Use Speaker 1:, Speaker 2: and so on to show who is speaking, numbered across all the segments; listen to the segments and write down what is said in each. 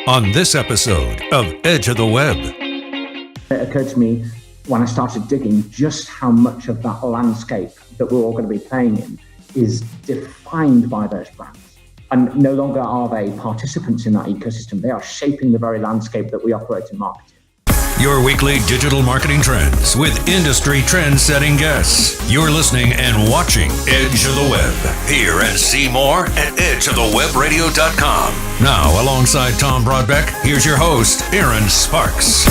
Speaker 1: on this episode of Edge of the Web.
Speaker 2: It occurred to me when I started digging just how much of that landscape that we're all going to be playing in is defined by those brands. And no longer are they participants in that ecosystem. They are shaping the very landscape that we operate in marketing.
Speaker 1: Your weekly digital marketing trends with industry trend-setting guests. You're listening and watching Edge of the Web. Hear and see more at edgeofthewebradio.com. Now, alongside Tom Broadbeck, here's your host, Aaron Sparks.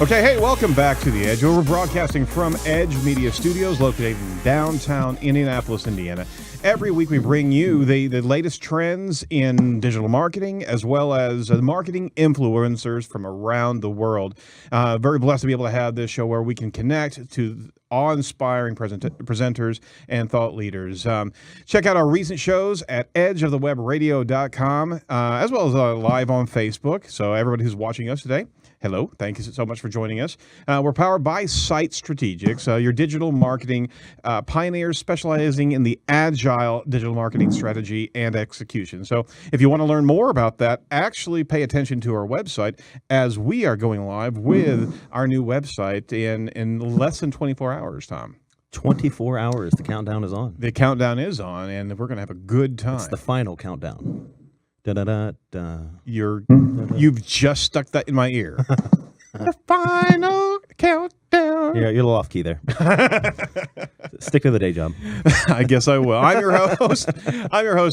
Speaker 3: Okay, hey, welcome back to The Edge. We're broadcasting from Edge Media Studios located in downtown Indianapolis, Indiana. Every week we bring you the latest trends in digital marketing as well as marketing influencers from around the world. Very blessed to be able to have this show where we can connect to awe-inspiring presenters and thought leaders. Check out our recent shows at edgeofthewebradio.com as well as live on Facebook. So everybody who's watching us today, hello. Thank you so much for joining us. We're powered by Site Strategics, your digital marketing pioneers specializing in the agile digital marketing strategy and execution. So if you want to learn more about that, actually pay attention to our website as we are going live with our new website in less than 24 hours, Tom.
Speaker 4: 24 hours. The countdown is on.
Speaker 3: The countdown is on, and we're going to have a good time.
Speaker 4: It's the final countdown. Da-da-da-da.
Speaker 3: You've just stuck that in my ear. The final countdown.
Speaker 4: You're a little off key there. Stick to the day job.
Speaker 3: I guess I will. I'm your host,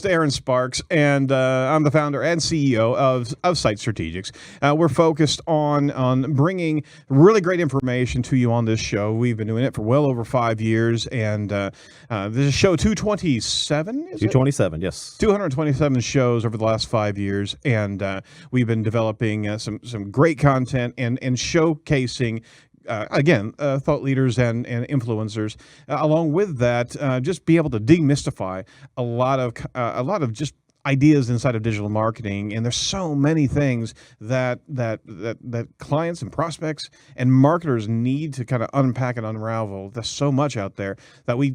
Speaker 3: Aaron Sparks, and I'm the founder and CEO of Site Strategics. We're focused on bringing really great information to you on this show. We've been doing it for well over 5 years, and this is show 227.
Speaker 4: 227, yes.
Speaker 3: 227 shows over the last 5 years, and we've been developing some great content and showcasing. Thought leaders and influencers. Along with that, just be able to demystify a lot of just ideas inside of digital marketing. And there's so many things that clients and prospects and marketers need to kind of unpack and unravel. There's so much out there that we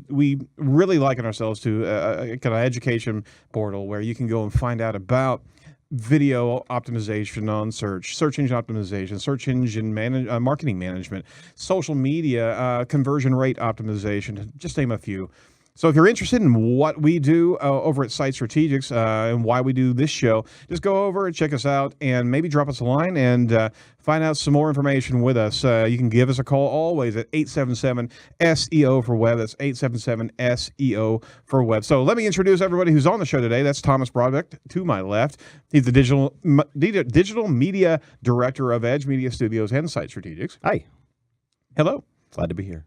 Speaker 3: really liken ourselves to a kind of education portal where you can go and find out about video optimization on search engine optimization, search engine marketing management, social media, conversion rate optimization, just name a few. So if you're interested in what we do over at Site Strategics and why we do this show, just go over and check us out and maybe drop us a line and find out some more information with us. You can give us a call always at 877-SEO for web. That's 877-SEO for web. So let me introduce everybody who's on the show today. That's Thomas Broadbeck to my left. He's the digital media director of Edge Media Studios and Site Strategics.
Speaker 4: Hi.
Speaker 3: Hello.
Speaker 4: Glad to be here.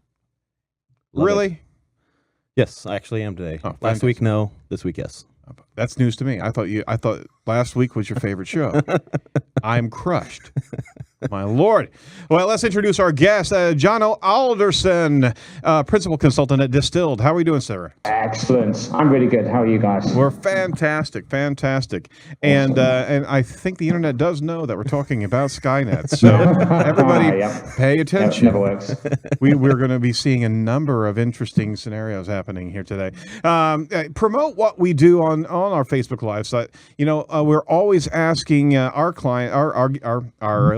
Speaker 3: Really?
Speaker 4: It. Yes, I actually am today.
Speaker 3: Oh,
Speaker 4: last week, no. This week, yes.
Speaker 3: That's news to me. I thought last week was your favorite show. I'm crushed. My Lord. Well, let's introduce our guest, Jono Alderson, principal consultant at Distilled. How are we doing, sir?
Speaker 2: Excellent. I'm really good. How are you guys?
Speaker 3: We're fantastic. And I think the internet does know that we're talking about Skynet. So everybody pay attention.
Speaker 2: Never works.
Speaker 3: We're going to be seeing a number of interesting scenarios happening here today. Promote what we do on our Facebook Live site. You know, we're always asking our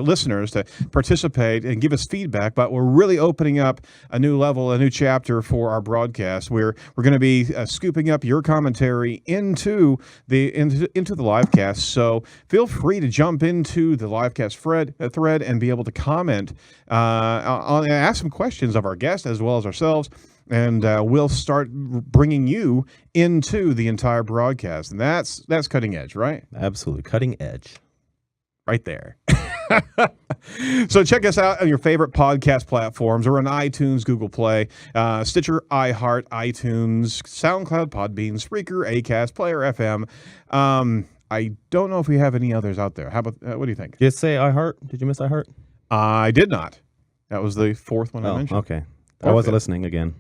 Speaker 3: listeners to participate and give us feedback, but we're really opening up a new level, a new chapter for our broadcast. We're going to be scooping up your commentary into the livecast. So feel free to jump into the livecast thread and be able to comment on ask some questions of our guests as well as ourselves. And we'll start bringing you into the entire broadcast. And that's cutting edge, right?
Speaker 4: Absolutely. Cutting edge.
Speaker 3: Right there. So check us out on your favorite podcast platforms. We're on iTunes, Google Play, Stitcher, iHeart, iTunes, SoundCloud, Podbean, Spreaker, Acast, Player FM. I don't know if we have any others out there. How about what do you think?
Speaker 4: Did you say iHeart? Did you miss iHeart?
Speaker 3: I did not. That was the fourth one I mentioned.
Speaker 4: Okay. I wasn't listening again.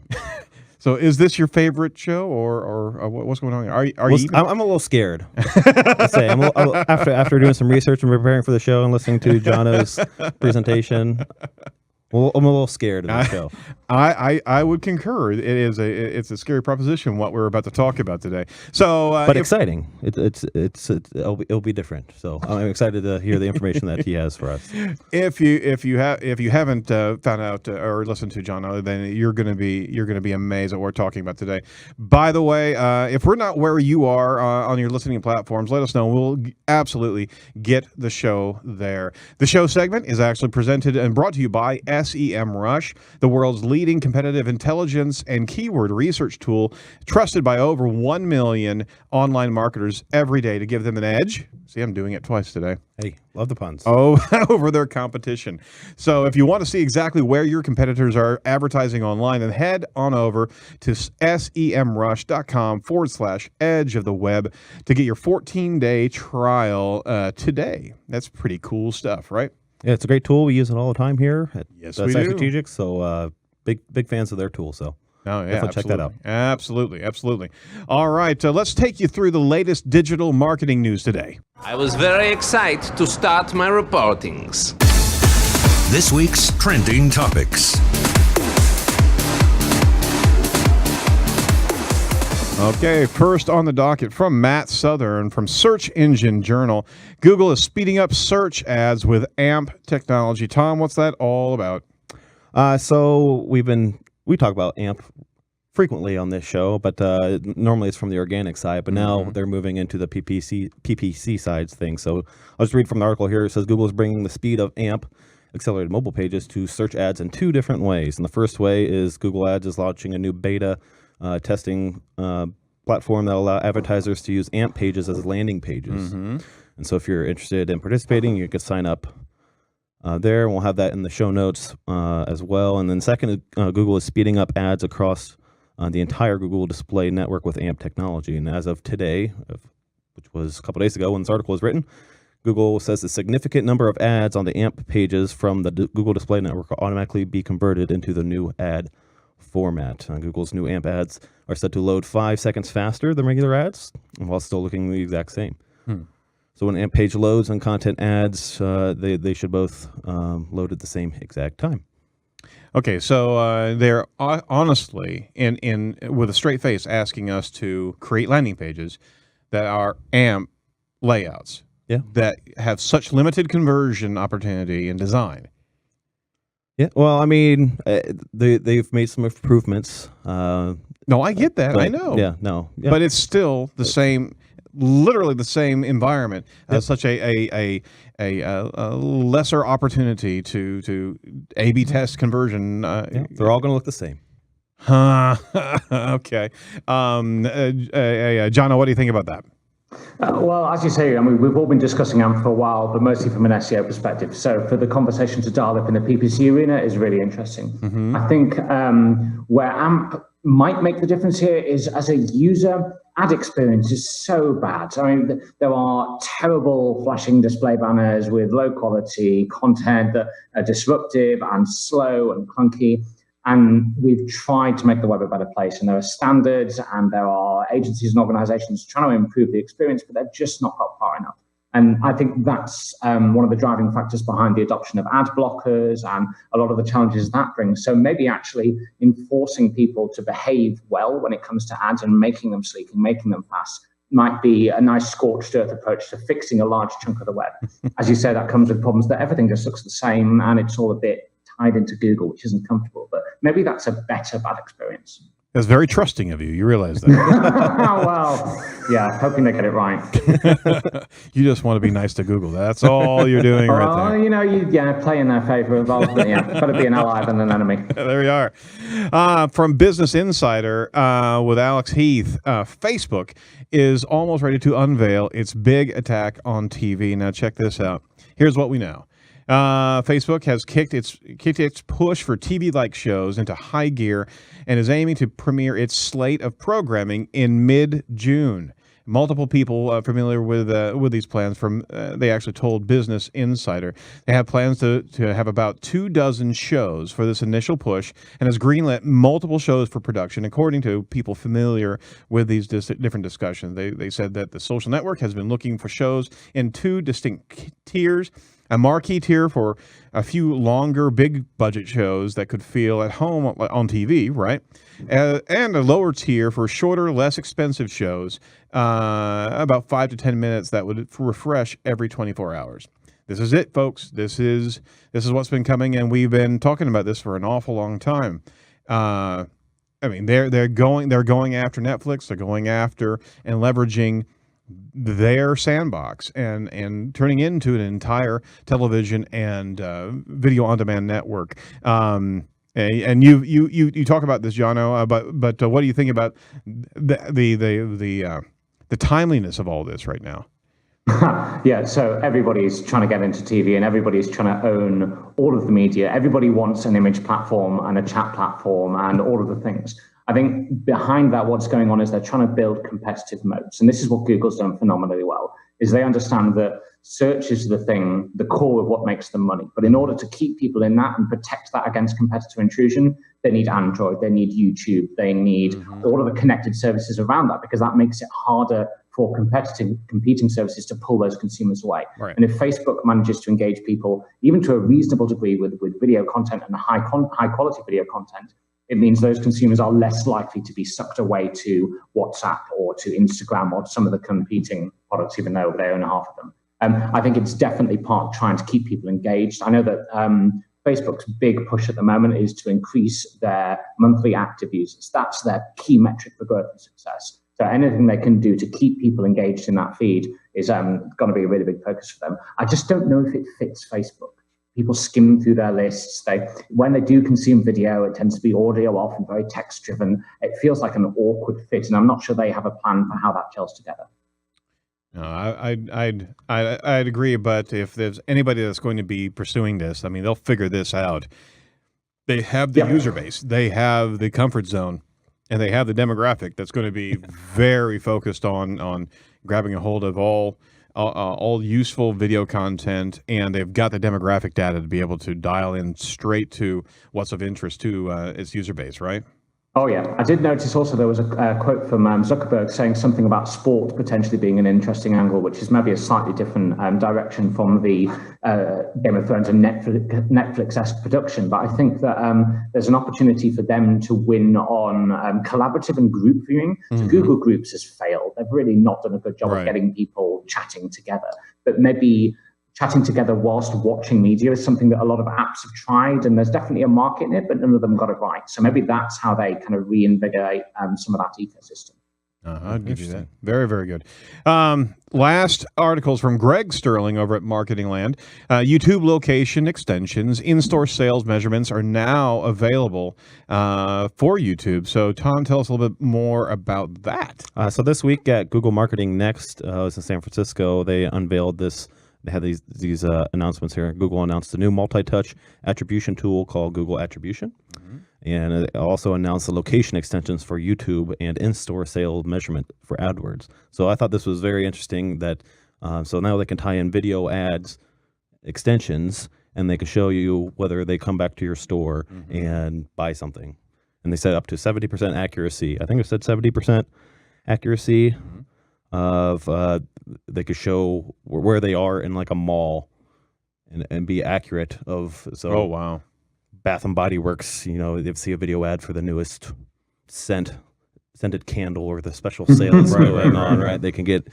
Speaker 3: So is this your favorite show, or what's going on here? Are you
Speaker 4: I'm a little scared. Let's say after doing some research and preparing for the show and listening to Jono's presentation, Well, I'm a little scared of the show.
Speaker 3: I would concur. It's a scary proposition what we're about to talk about today. So,
Speaker 4: but exciting. It'll be different. So I'm excited to hear the information that he has for us.
Speaker 3: If you haven't found out or listened to Jono, then you're gonna be amazed at what we're talking about today. By the way, if we're not where you are on your listening platforms, let us know. We'll absolutely get the show there. The show segment is actually presented and brought to you by SEMrush, the world's leading competitive intelligence and keyword research tool, trusted by over 1 million online marketers every day to give them an edge. See, I'm doing it twice today.
Speaker 4: Hey, love the puns.
Speaker 3: Oh, over their competition. So if you want to see exactly where your competitors are advertising online, then head on over to semrush.com/edge of the web to get your 14-day trial today. That's pretty cool stuff, right?
Speaker 4: Yeah, it's a great tool. We use it all the time here at
Speaker 3: Yes, we do.
Speaker 4: Strategic. So big fans of their tool. So
Speaker 3: Oh, yeah,
Speaker 4: definitely check that out.
Speaker 3: Absolutely. All right, let's take you through the latest digital marketing news today.
Speaker 5: I was very excited to start my reportings.
Speaker 1: This week's trending topics.
Speaker 3: Okay, first on the docket from Matt Southern from Search Engine Journal. Google is speeding up search ads with AMP technology. Tom, what's that all about?
Speaker 4: So we talk about AMP frequently on this show, but normally it's from the organic side. But now they're moving into the PPC sides thing. So I'll just read from the article here. It says Google is bringing the speed of AMP accelerated mobile pages to search ads in 2 different ways. And the first way is Google Ads is launching a new beta testing platform that will allow advertisers to use AMP pages as landing pages. And so if you're interested in participating, you can sign up there, and we'll have that in the show notes as well. And then second, Google is speeding up ads across the entire Google Display network with AMP technology. And as of today, which was a couple days ago when this article was written, Google says a significant number of ads on the AMP pages from the Google Display network will automatically be converted into the new ad format. Google's new AMP ads are set to load 5 seconds faster than regular ads, while still looking the exact same. So when AMP page loads and content ads, they should both load at the same exact time.
Speaker 3: Okay, so they're honestly, in with a straight face, asking us to create landing pages that are AMP layouts that have such limited conversion opportunity and design.
Speaker 4: Yeah, well, I mean, they've made some improvements.
Speaker 3: No, I get that. I know.
Speaker 4: Yeah, no. Yeah.
Speaker 3: But it's still the same, literally the same environment. Such a lesser opportunity to A/B test conversion.
Speaker 4: They're all going to look the same.
Speaker 3: Okay. Jono, what do you think about that?
Speaker 2: Well, as you say, I mean, we've all been discussing AMP for a while, but mostly from an SEO perspective. So for the conversation to dial up in the PPC arena is really interesting. I think where AMP might make the difference here is as a user, ad experience is so bad. I mean, there are terrible flashing display banners with low quality content that are disruptive and slow and clunky. And we've tried to make the web a better place. And there are standards and there are agencies and organizations trying to improve the experience, but they've just not got far enough. And I think that's one of the driving factors behind the adoption of ad blockers and a lot of the challenges that brings. So maybe actually enforcing people to behave well when it comes to ads and making them sleek and making them fast might be a nice scorched earth approach to fixing a large chunk of the web. As you say, that comes with problems that everything just looks the same and it's all a bit tied into Google, which isn't comfortable. But maybe that's a better bad experience.
Speaker 3: That's very trusting of you. You realize that.
Speaker 2: Well, yeah, hoping they get it right.
Speaker 3: You just want to be nice to Google. That's all you're doing right there.
Speaker 2: You know, you play in their favor. But better be an ally than an enemy.
Speaker 3: There we are. From Business Insider with Alex Heath, Facebook is almost ready to unveil its big attack on TV. Now check this out. Here's what we know. Facebook has kicked its push for TV-like shows into high gear and is aiming to premiere its slate of programming in mid-June. Multiple people familiar with these plans they actually told Business Insider. They have plans to have about 24 shows for this initial push and has greenlit multiple shows for production, according to people familiar with these different discussions. They said that the social network has been looking for shows in 2 distinct tiers. a marquee tier for a few longer, big budget shows that could feel at home on TV, right? And a lower tier for shorter, less expensive shows, about 5 to 10 minutes that would refresh every 24 hours. This is it, folks. This is what's been coming, and we've been talking about this for an awful long time. I mean, they're going after Netflix. They're going after and leveraging their sandbox and turning into an entire television and video on demand network. And you talk about this, Jono, but what do you think about the timeliness of all this right now?
Speaker 2: Yeah, so everybody's trying to get into TV and everybody's trying to own all of the media. Everybody wants an image platform and a chat platform and all of the things. I think behind that, what's going on is they're trying to build competitive moats. And this is what Google's done phenomenally well, is they understand that search is the thing, the core of what makes them money. But in order to keep people in that and protect that against competitor intrusion, they need Android, they need YouTube, they need all of the connected services around that, because that makes it harder for competing services to pull those consumers away.
Speaker 3: Right.
Speaker 2: And if Facebook manages to engage people, even to a reasonable degree, with video content and high quality video content, it means those consumers are less likely to be sucked away to WhatsApp or to Instagram or to some of the competing products, even though they own half of them. I think it's definitely part of trying to keep people engaged. I know that Facebook's big push at the moment is to increase their monthly active users. That's their key metric for growth and success. So anything they can do to keep people engaged in that feed is going to be a really big focus for them. I just don't know if it fits Facebook. People skim through their lists. When they do consume video, it tends to be audio off and very text driven. It feels like an awkward fit, and I'm not sure they have a plan for how that gels together.
Speaker 3: No, I'd agree, but if there's anybody that's going to be pursuing this, I mean, they'll figure this out. They have the user base, they have the comfort zone, and they have the demographic that's going to be very focused on grabbing a hold of all useful video content, and they've got the demographic data to be able to dial in straight to what's of interest to its user base, right?
Speaker 2: Oh, yeah. I did notice also there was a quote from Zuckerberg saying something about sport potentially being an interesting angle, which is maybe a slightly different direction from the Game of Thrones and Netflix-esque production. But I think that there's an opportunity for them to win on collaborative and group viewing. So Google Groups has failed. They've really not done a good job of getting people chatting together. But maybe chatting together whilst watching media is something that a lot of apps have tried, and there's definitely a market in it, but none of them got it right. So maybe that's how they kind of reinvigorate some of that ecosystem.
Speaker 3: I'd give you that. Very, very good. Last articles from Greg Sterling over at Marketing Land. YouTube location extensions, in-store sales measurements are now available for YouTube. So, Tom, tell us a little bit more about that.
Speaker 4: So this week at Google Marketing Next, it was in San Francisco, they unveiled this. They had these announcements here. Google announced a new multi-touch attribution tool called Google Attribution. And it also announced the location extensions for YouTube and in-store sales measurement for AdWords. So I thought this was very interesting that so now they can tie in video ads extensions, and they can show you whether they come back to your store and buy something. And they said up to 70% accuracy. I think it said 70% accuracy of they could show where they are in like a mall and be accurate of. So
Speaker 3: oh, wow.
Speaker 4: Bath and Body Works, you know, they see a video ad for the newest scented candle or the special sale that's going on, right? They can get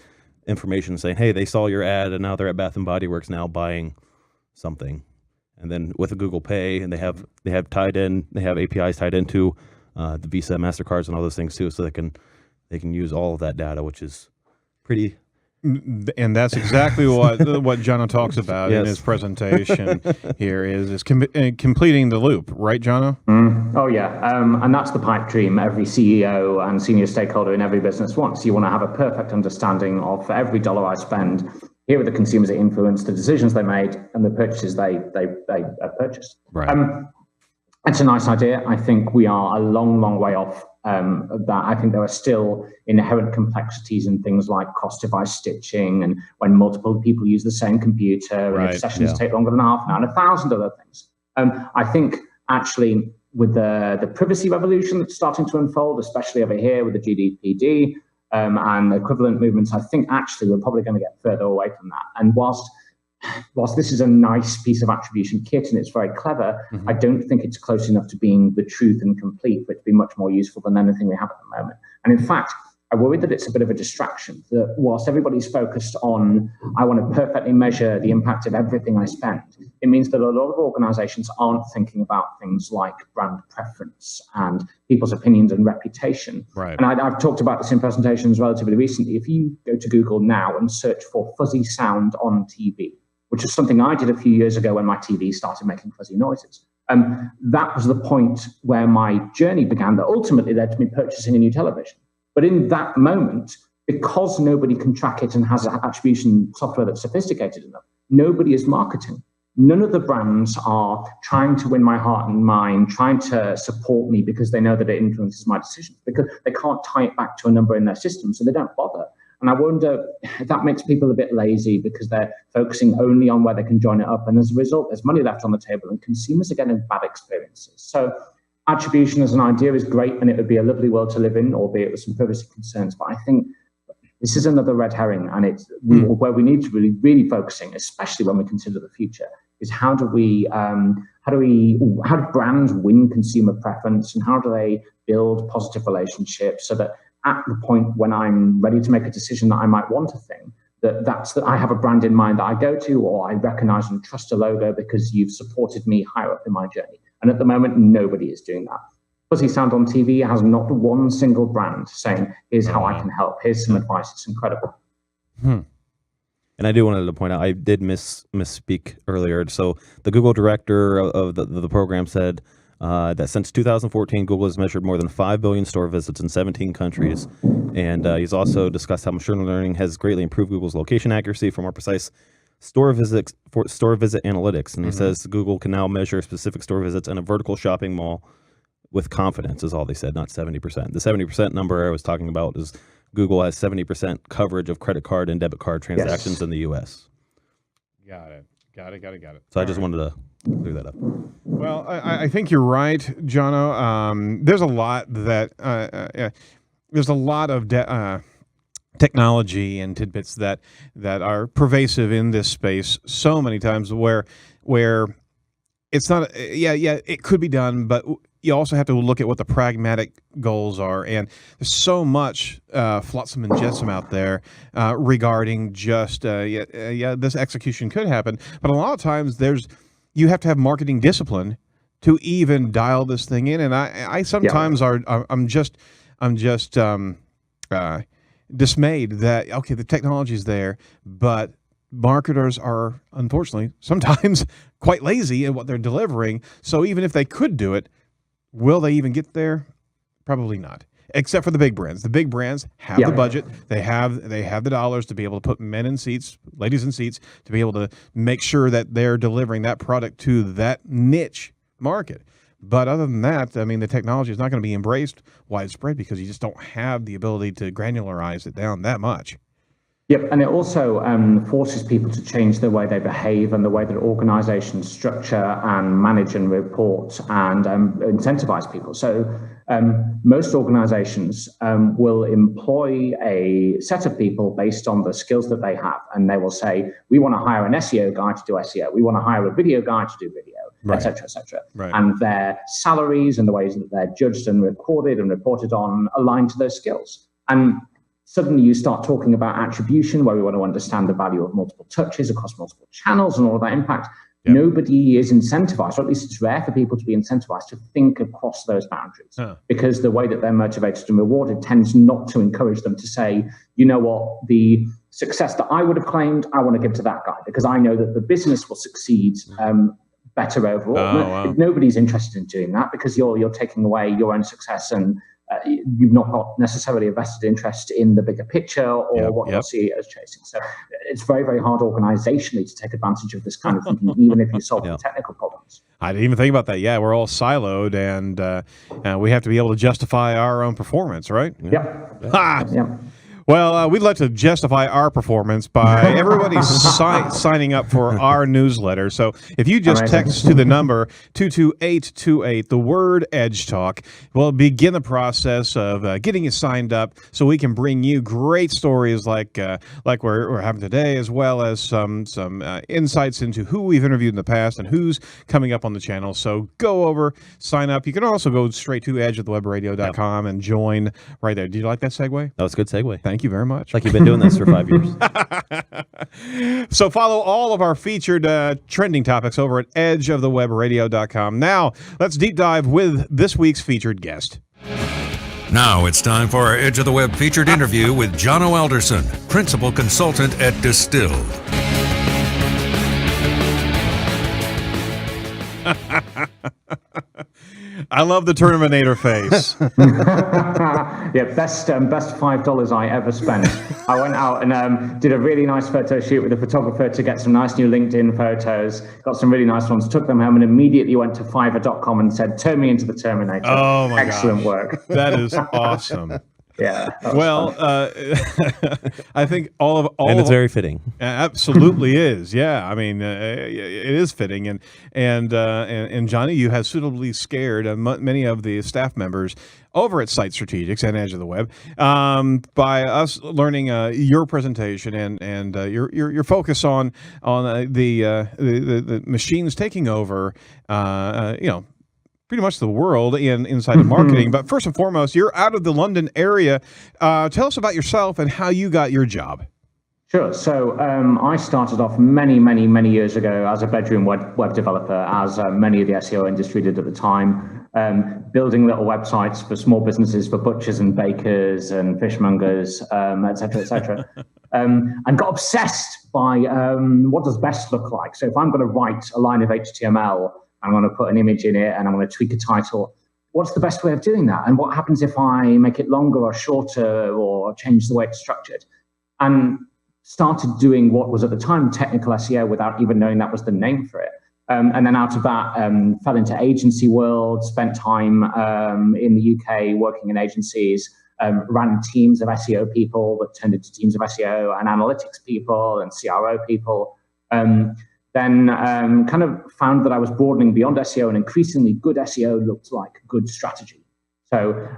Speaker 4: information saying, hey, they saw your ad and now they're at Bath and Body Works now buying something. And then with a Google Pay, and they have APIs tied into the Visa, MasterCards, and all those things too, so they can use all of that data, which is pretty.
Speaker 3: And that's exactly what Jono talks about in his presentation here is completing the loop, right, Jono?
Speaker 2: Oh, yeah. And that's the pipe dream every CEO and senior stakeholder in every business wants. You want to have a perfect understanding of, for every dollar I spend, here are the consumers that influenced, the decisions they made, and the purchases they purchased.
Speaker 3: Right.
Speaker 2: It's a nice idea. I think we are a long, long way off that. I think there are still inherent complexities in things like cross-device stitching and when multiple people use the same computer and if sessions take longer than half an hour and 1,000 other things. I think actually with the privacy revolution that's starting to unfold, especially over here with the GDPR and equivalent movements, I think actually we're probably going to get further away from that. And whilst whilst this is a nice piece of attribution kit and it's very clever, I don't think it's close enough to being the truth and complete for it to be much more useful than anything we have at the moment. And in fact, I worry that it's a bit of a distraction, that whilst everybody's focused on, I want to perfectly measure the impact of everything I spend, it means that a lot of organizations aren't thinking about things like brand preference and people's opinions and reputation.
Speaker 3: Right.
Speaker 2: And I've talked about this in presentations relatively recently. If you go to Google now and search for fuzzy sound on TV, which is something I did a few years ago when my TV started making fuzzy noises, that was the point where my journey began that ultimately led to me purchasing a new television. But in that moment, because nobody can track it and has attribution software that's sophisticated enough, nobody is marketing. None of the brands are trying to win my heart and mind, trying to support me because they know that it influences my decisions, because they can't tie it back to a number in their system, so they don't bother. And I wonder if that makes people a bit lazy because they're focusing only on where they can join it up. And as a result, there's money left on the table and consumers are getting bad experiences. So attribution as an idea is great and it would be a lovely world to live in, albeit with some privacy concerns. But I think this is another red herring, and it's where we need to really focusing, especially when we consider the future, is how do brands win consumer preference and how do they build positive relationships so that at the point when I'm ready to make a decision that I might want a thing, that I have a brand in mind that I go to, or I recognize and trust a logo because you've supported me higher up in my journey. And at the moment, nobody is doing that. Fuzzy Sound on TV has not one single brand saying, here's how I can help. Here's some advice. It's incredible.
Speaker 4: And I do wanted to point out, I did misspeak earlier. So the Google director of the program said that since 2014, Google has measured more than 5 billion store visits in 17 countries. And he's also discussed how machine learning has greatly improved Google's location accuracy for more precise store visit analytics. And he says Google can now measure specific store visits in a vertical shopping mall with confidence, is all they said, not 70%. The 70% number I was talking about is Google has 70% coverage of credit card and debit card transactions in the U.S.
Speaker 3: Got it.
Speaker 4: So I just wanted to clear that up.
Speaker 3: Well, I think you're right, Jono. There's a lot that there's a lot of technology and tidbits that are pervasive in this space so many times where it's not it could be done, but you also have to look at what the pragmatic goals are, and there's so much flotsam and jetsam out there regarding just this execution could happen, but a lot of times you have to have marketing discipline to even dial this thing in, and I sometimes I'm just dismayed that the technology is there, but marketers are unfortunately sometimes quite lazy in what they're delivering. So even if they could do it, will they even get there? Probably not. Except for the big brands. The big brands have the budget. They have the dollars to be able to put men in seats, ladies in seats, to be able to make sure that they're delivering that product to that niche market. But other than that, I mean, the technology is not going to be embraced widespread because you just don't have the ability to granularize it down that much.
Speaker 2: Yep, and it also forces people to change the way they behave and the way that organizations structure and manage and report and incentivize people. So most organizations will employ a set of people based on the skills that they have. And they will say, we want to hire an SEO guy to do SEO. We want to hire a video guy to do video, et cetera, et cetera.
Speaker 3: Right.
Speaker 2: And their salaries and the ways that they're judged and recorded and reported on align to those skills. And suddenly you start talking about attribution, where we want to understand the value of multiple touches across multiple channels and all of that impact. Yep. Nobody is incentivized, or at least it's rare for people to be incentivized to think across those boundaries, because the way that they're motivated and rewarded tends not to encourage them to say, you know what, the success that I would have claimed, I want to give to that guy because I know that the business will succeed better overall. Nobody's interested in doing that because you're taking away your own success and you've not got necessarily a vested interest in the bigger picture or what your CEO is chasing. So it's very, very hard organizationally to take advantage of this kind of thinking, even if you solve the technical problems.
Speaker 3: I didn't even think about that. Yeah, we're all siloed, and we have to be able to justify our own performance, right?
Speaker 2: Yep.
Speaker 3: Ha!
Speaker 2: Yep.
Speaker 3: Well, we'd like to justify our performance by everybody signing up for our newsletter. So if you just text to the number 22828, the word Edge Talk, we'll begin the process of getting you signed up so we can bring you great stories like we're having today, as well as some insights into who we've interviewed in the past and who's coming up on the channel. So go over, sign up. You can also go straight to edgeofthewebradio.com and join right there. Did you like that segue?
Speaker 4: That was a good segue.
Speaker 3: Thank you very much.
Speaker 4: Like you've been doing this for 5 years.
Speaker 3: So follow all of our featured trending topics over at edgeofthewebradio.com. Now, let's deep dive with this week's featured guest.
Speaker 1: Now it's time for our Edge of the Web featured interview with Jono Alderson, Principal Consultant at Distilled.
Speaker 3: I love the Terminator face.
Speaker 2: Yeah, best $5 I ever spent. I went out and did a really nice photo shoot with a photographer to get some nice new LinkedIn photos. Got some really nice ones. Took them home and immediately went to Fiverr.com and said, "Turn me into the Terminator."
Speaker 3: Oh my
Speaker 2: Excellent work.
Speaker 3: That is awesome.
Speaker 2: Yeah.
Speaker 3: Well, I think
Speaker 4: and it's very fitting.
Speaker 3: Absolutely is. Yeah. I mean, it is fitting. And Johnny, you have suitably scared many of the staff members over at Site Strategics and Edge of the Web by us learning your presentation and your focus on the machines taking over, pretty much the world inside of marketing. But first and foremost, you're out of the London area. Tell us about yourself and how you got your job.
Speaker 2: Sure. So I started off many years ago as a bedroom web developer, as many of the SEO industry did at the time, building little websites for small businesses, for butchers and bakers and fishmongers, et cetera, and got obsessed by what does best look like. So if I'm going to write a line of HTML, I'm going to put an image in it and I'm going to tweak a title. What's the best way of doing that? And what happens if I make it longer or shorter or change the way it's structured? And started doing what was at the time technical SEO without even knowing that was the name for it. And then out of that, fell into agency world, spent time in the UK working in agencies, ran teams of SEO people that turned into teams of SEO and analytics people and CRO people. Then kind of found that I was broadening beyond SEO, and increasingly good SEO looked like good strategy. So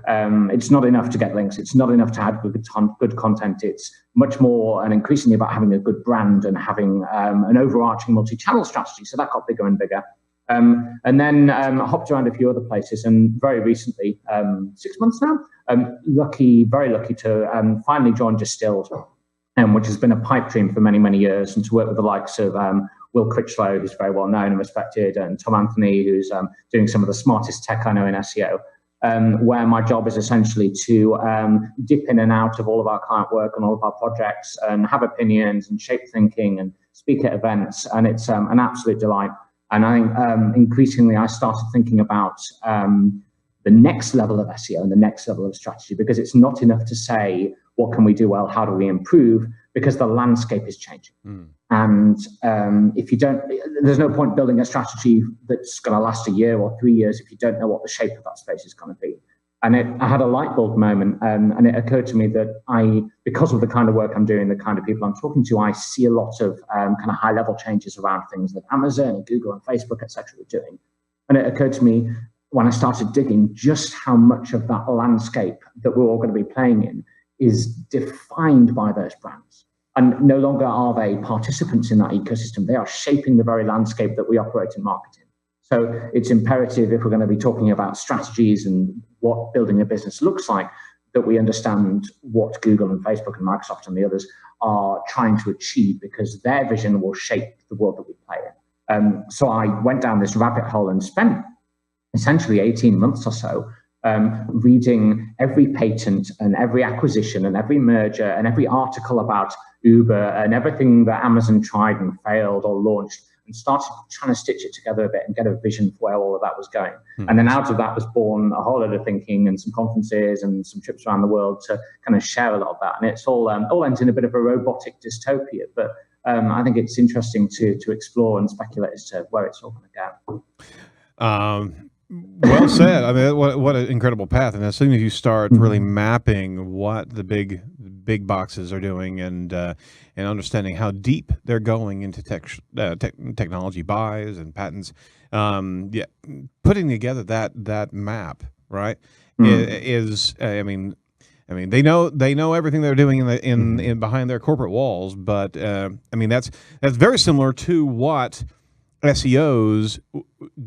Speaker 2: it's not enough to get links. It's not enough to have good content. It's much more and increasingly about having a good brand and having an overarching multi-channel strategy. So that got bigger and bigger. And then hopped around a few other places, and very recently, 6 months now, very lucky to finally join Distilled, which has been a pipe dream for many years, and to work with the likes of Will Critchlow, who's very well known and respected, and Tom Anthony, who's doing some of the smartest tech I know in SEO, where my job is essentially to dip in and out of all of our client work and all of our projects and have opinions and shape thinking and speak at events. And it's an absolute delight. And I think increasingly I started thinking about the next level of SEO and the next level of strategy, because it's not enough to say, what can we do well? How do we improve? Because the landscape is changing. And if you don't, there's no point building a strategy that's going to last a year or 3 years if you don't know what the shape of that space is going to be. And I had a light bulb moment, and it occurred to me that because of the kind of work I'm doing, the kind of people I'm talking to, I see a lot of kind of high level changes around things that Amazon and Google and Facebook, et cetera, are doing. And it occurred to me when I started digging just how much of that landscape that we're all going to be playing in is defined by those brands. And no longer are they participants in that ecosystem. They are shaping the very landscape that we operate in marketing. So it's imperative, if we're going to be talking about strategies and what building a business looks like, that we understand what Google and Facebook and Microsoft and the others are trying to achieve, because their vision will shape the world that we play in. So I went down this rabbit hole and spent essentially 18 months or so reading every patent and every acquisition and every merger and every article about Uber and everything that Amazon tried and failed or launched, and started trying to stitch it together a bit and get a vision for where all of that was going. And then out of that was born a whole lot of thinking and some conferences and some trips around the world to kind of share a lot of that. And it's all ends in a bit of a robotic dystopia, but I think it's interesting to explore and speculate as to where it's all going to go.
Speaker 3: Well said. I mean, what an incredible path. And as soon as you start really mapping what the big boxes are doing and understanding how deep they're going into technology buys and patents, yeah, putting together that map, right, is I mean, they know everything they're doing in behind their corporate walls, but I mean that's very similar to what SEOs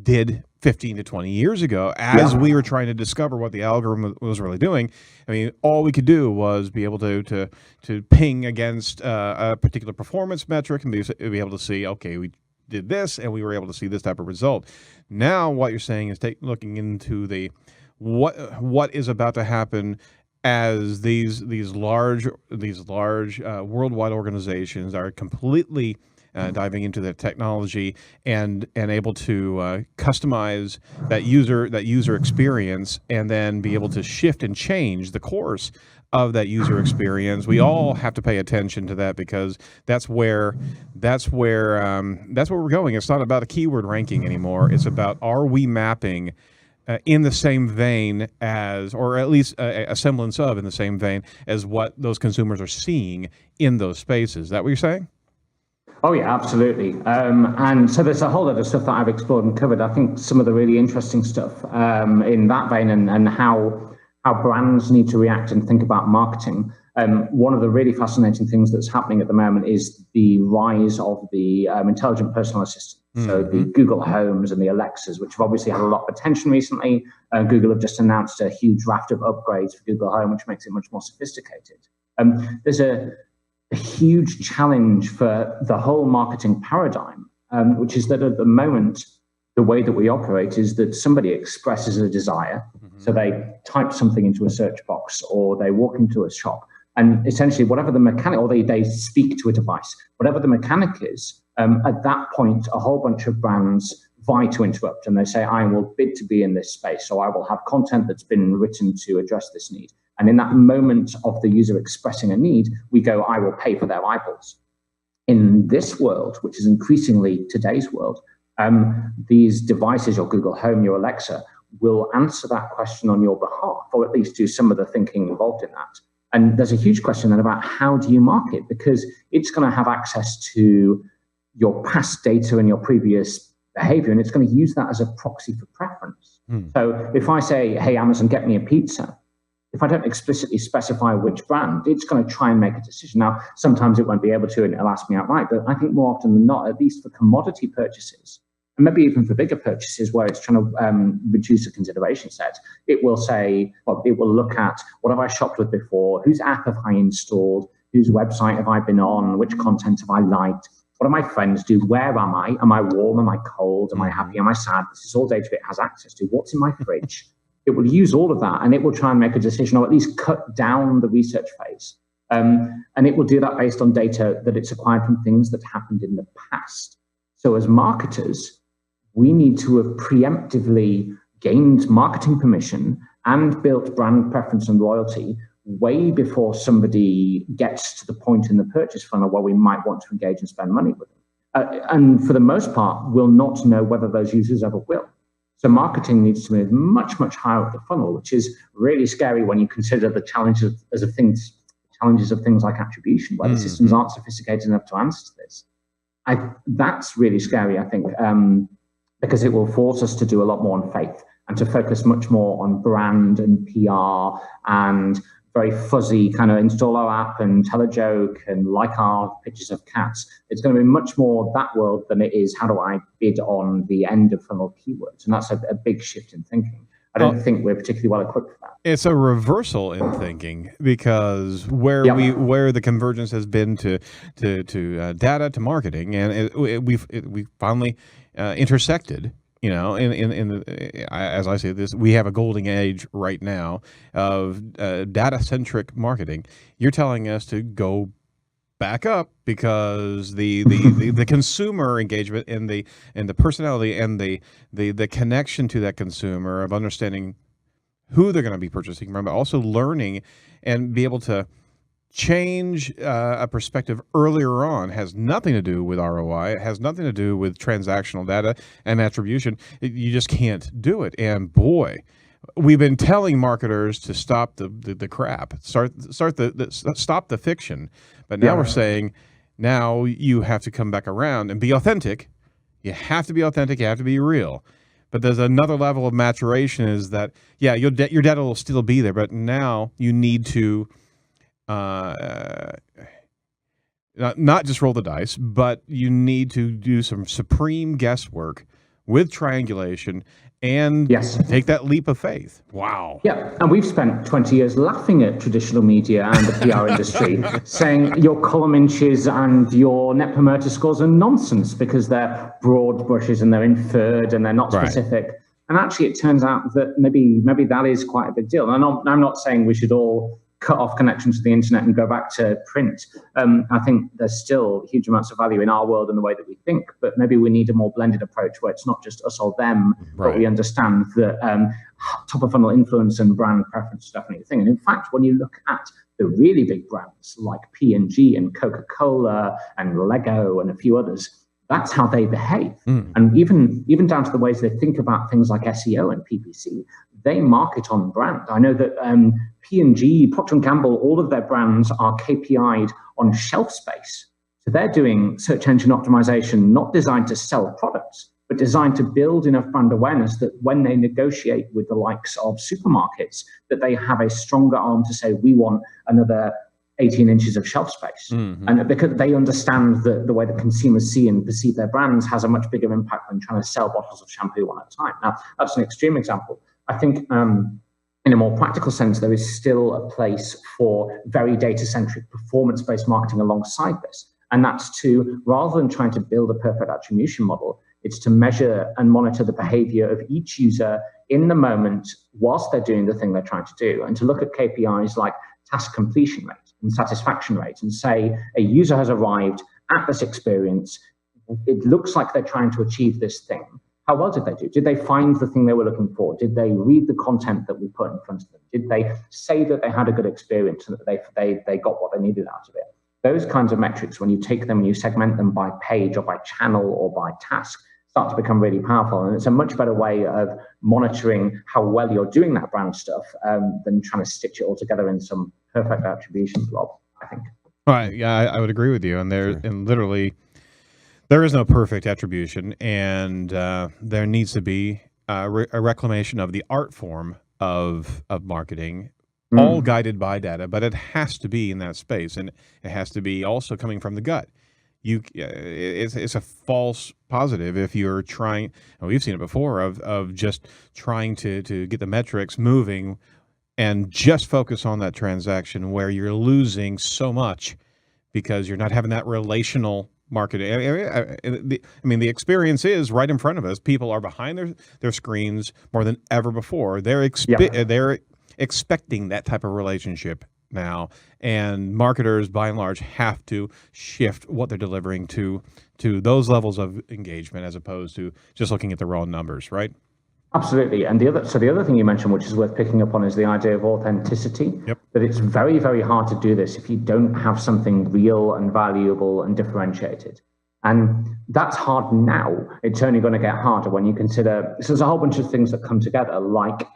Speaker 3: did 15 to 20 years ago as we were trying to discover what the algorithm was really doing. I mean, all we could do was be able to ping against a particular performance metric and be able to see, okay, we did this and we were able to see this type of result. Now what you're saying is looking into the what is about to happen as these large worldwide organizations are completely diving into the technology and able to customize that user experience, and then be able to shift and change the course of that user experience. We all have to pay attention to that, because that's where we're going. It's not about a keyword ranking anymore. It's about, are we mapping in the same vein as, or at least a semblance of in the same vein as what those consumers are seeing in those spaces. Is that what you're saying?
Speaker 2: Oh yeah, absolutely. And so there's a whole lot of stuff that I've explored and covered. I think some of the really interesting stuff in that vein, and how brands need to react and think about marketing. One of the really fascinating things that's happening at the moment is the rise of the intelligent personal assistant. So the Google Homes and the Alexas, which have obviously had a lot of attention recently. Google have just announced a huge raft of upgrades for Google Home, which makes it much more sophisticated. There's a huge challenge for the whole marketing paradigm, which is that at the moment, the way that we operate is that somebody expresses a desire. So they type something into a search box, or they walk into a shop, and essentially whatever the mechanic, or they speak to a device, whatever the mechanic is, at that point, a whole bunch of brands vie to interrupt, and they say, I will bid to be in this space, so I will have content that's been written to address this need. And in that moment of the user expressing a need, we go, I will pay for their eyeballs. In this world, which is increasingly today's world, these devices, your Google Home, your Alexa, will answer that question on your behalf, or at least do some of the thinking involved in that. And there's a huge question then about, how do you market? Because it's going to have access to your past data and your previous behavior, and it's going to use that as a proxy for preference. So if I say, hey, Amazon, get me a pizza, if I don't explicitly specify which brand, it's going to try and make a decision. Now, sometimes it won't be able to, and it'll ask me outright, but I think more often than not, at least for commodity purchases, and maybe even for bigger purchases where it's trying to reduce the consideration set, it will say, well, it will look at, what have I shopped with before? Whose app have I installed? Whose website have I been on? Which content have I liked? What do my friends do? Where am I? Am I warm? Am I cold? Am I happy? Am I sad? This is all data it has access to. What's in my fridge? It will use all of that, and it will try and make a decision, or at least cut down the research phase. And it will do that based on data that it's acquired from things that happened in the past. So as marketers, we need to have preemptively gained marketing permission and built brand preference and loyalty way before somebody gets to the point in the purchase funnel where we might want to engage and spend money with them. And for the most part, we'll not know whether those users ever will. So marketing needs to move much, much higher up the funnel, which is really scary when you consider the challenges of things like attribution, where the systems aren't sophisticated enough to answer to this. That's really scary, I think, because it will force us to do a lot more on faith and to focus much more on brand and PR and very fuzzy kind of install our app and tell a joke and like our pictures of cats. It's going to be much more that world than it is, how do I bid on the end of funnel keywords? And that's a big shift in thinking. I don't think we're particularly well equipped for that. It's
Speaker 3: a reversal in thinking, because where the convergence has been to data to marketing, and we finally intersected. You know, as I say this, we have a golden age right now of data-centric marketing. You're telling us to go back up, because the consumer engagement and the personality and the connection to that consumer of understanding who they're going to be purchasing from, but also learning and be able to change a perspective earlier on has nothing to do with ROI. It has nothing to do with transactional data and attribution. You just can't do it. And boy, we've been telling marketers to stop the crap, stop the fiction. But now we're saying, now you have to come back around and be authentic. You have to be authentic. You have to be real. But there's another level of maturation is that, yeah, your data will still be there, but now you need to not just roll the dice, but you need to do some supreme guesswork with triangulation and take that leap of faith. Wow.
Speaker 2: Yeah, and we've spent 20 years laughing at traditional media and the PR industry, saying your column inches and your net promoter scores are nonsense because they're broad brushes and they're inferred and they're not specific. Right. And actually, it turns out that maybe that is quite a big deal. And I'm not saying we should all cut off connection to the internet and go back to print. I think there's still huge amounts of value in our world and the way that we think, but maybe we need a more blended approach where it's not just us or them, but we understand that top of funnel influence and brand preference is definitely a thing. And in fact, when you look at the really big brands like P&G and Coca-Cola and Lego and a few others, that's how they behave. And even down to the ways they think about things like SEO and PPC, they market on brand. I know that P&G, Procter & Gamble, all of their brands are KPI'd on shelf space. So they're doing search engine optimization, not designed to sell products, but designed to build enough brand awareness that when they negotiate with the likes of supermarkets, that they have a stronger arm to say, we want another 18 inches of shelf space. And because they understand that the way that consumers see and perceive their brands has a much bigger impact than trying to sell bottles of shampoo one at a time. Now, that's an extreme example. I think in a more practical sense, there is still a place for very data-centric performance-based marketing alongside this. And that's to, rather than trying to build a perfect attribution model, it's to measure and monitor the behavior of each user in the moment whilst they're doing the thing they're trying to do, and to look at KPIs like task completion rate and satisfaction rate and say a user has arrived at this experience. It looks like they're trying to achieve this thing. How well did they do? Did they find the thing they were looking for? Did they read the content that we put in front of them? Did they say that they had a good experience and that they got what they needed out of it? Those kinds of metrics, when you take them and you segment them by page or by channel or by task, start to become really powerful. And it's a much better way of monitoring how well you're doing that brand stuff than trying to stitch it all together in some perfect attribution blob, I think.
Speaker 3: Right. Yeah, I would agree with you. And and literally, there is no perfect attribution, and there needs to be a reclamation of the art form of marketing, all guided by data, but it has to be in that space, and it has to be also coming from the gut. It's a false positive if you're trying, and we've seen it before, of just trying to get the metrics moving and just focus on that transaction, where you're losing so much because you're not having that relational marketing. I mean, the experience is right in front of us. People are behind their screens more than ever before. They're expecting that type of relationship now, and marketers by and large have to shift what they're delivering to those levels of engagement as opposed to just looking at the raw numbers, right?
Speaker 2: Absolutely. And the other thing you mentioned, which is worth picking up on, is the idea of authenticity.
Speaker 3: Yep.
Speaker 2: That it's very, very hard to do this if you don't have something real and valuable and differentiated. And that's hard now. It's only going to get harder when you consider, so there's a whole bunch of things that come together, like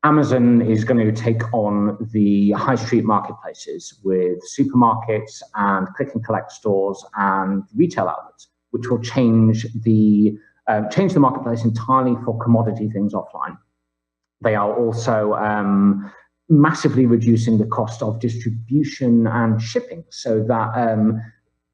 Speaker 2: Amazon is going to take on the high street marketplaces with supermarkets and click and collect stores and retail outlets, which will change the marketplace entirely for commodity things offline. They are also massively reducing the cost of distribution and shipping, so that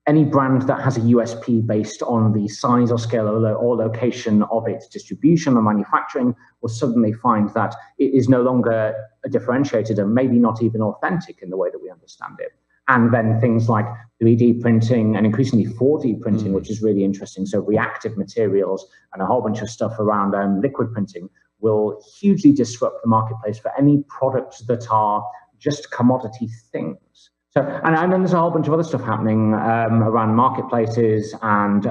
Speaker 2: any brand that has a USP based on the size or scale or location of its distribution or manufacturing will suddenly find that it is no longer differentiated and maybe not even authentic in the way that we understand it. And then things like 3D printing and increasingly 4D printing, which is really interesting. So reactive materials and a whole bunch of stuff around liquid printing will hugely disrupt the marketplace for any products that are just commodity things. So, and then there's a whole bunch of other stuff happening around marketplaces and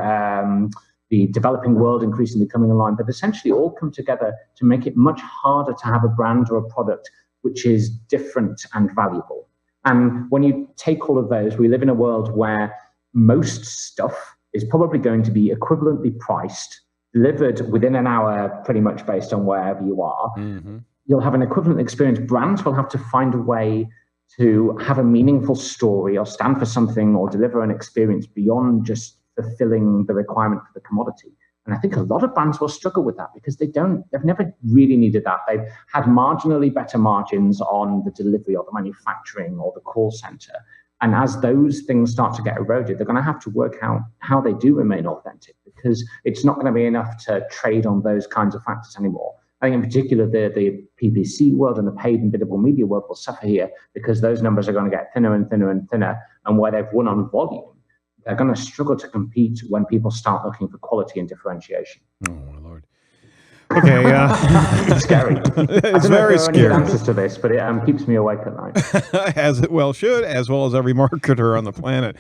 Speaker 2: the developing world increasingly coming online, but essentially all come together to make it much harder to have a brand or a product which is different and valuable. And when you take all of those, we live in a world where most stuff is probably going to be equivalently priced, delivered within an hour, pretty much based on wherever you are. Mm-hmm. You'll have an equivalent experience. Brands will have to find a way to have a meaningful story or stand for something or deliver an experience beyond just fulfilling the requirement for the commodity. And I think a lot of brands will struggle with that because they've never really needed that. They've had marginally better margins on the delivery or the manufacturing or the call center. And as those things start to get eroded, they're going to have to work out how they do remain authentic, because it's not going to be enough to trade on those kinds of factors anymore. I think in particular, the PPC world and the paid and biddable media world will suffer here because those numbers are going to get thinner and thinner and thinner. And where they've won on volume, they're going to struggle to compete when people start looking for quality and differentiation.
Speaker 3: Oh, my Lord. Okay.
Speaker 2: It's scary.
Speaker 3: It's very scary.
Speaker 2: Any answers to this, but it keeps me awake at night.
Speaker 3: As it well should, as well as every marketer on the planet.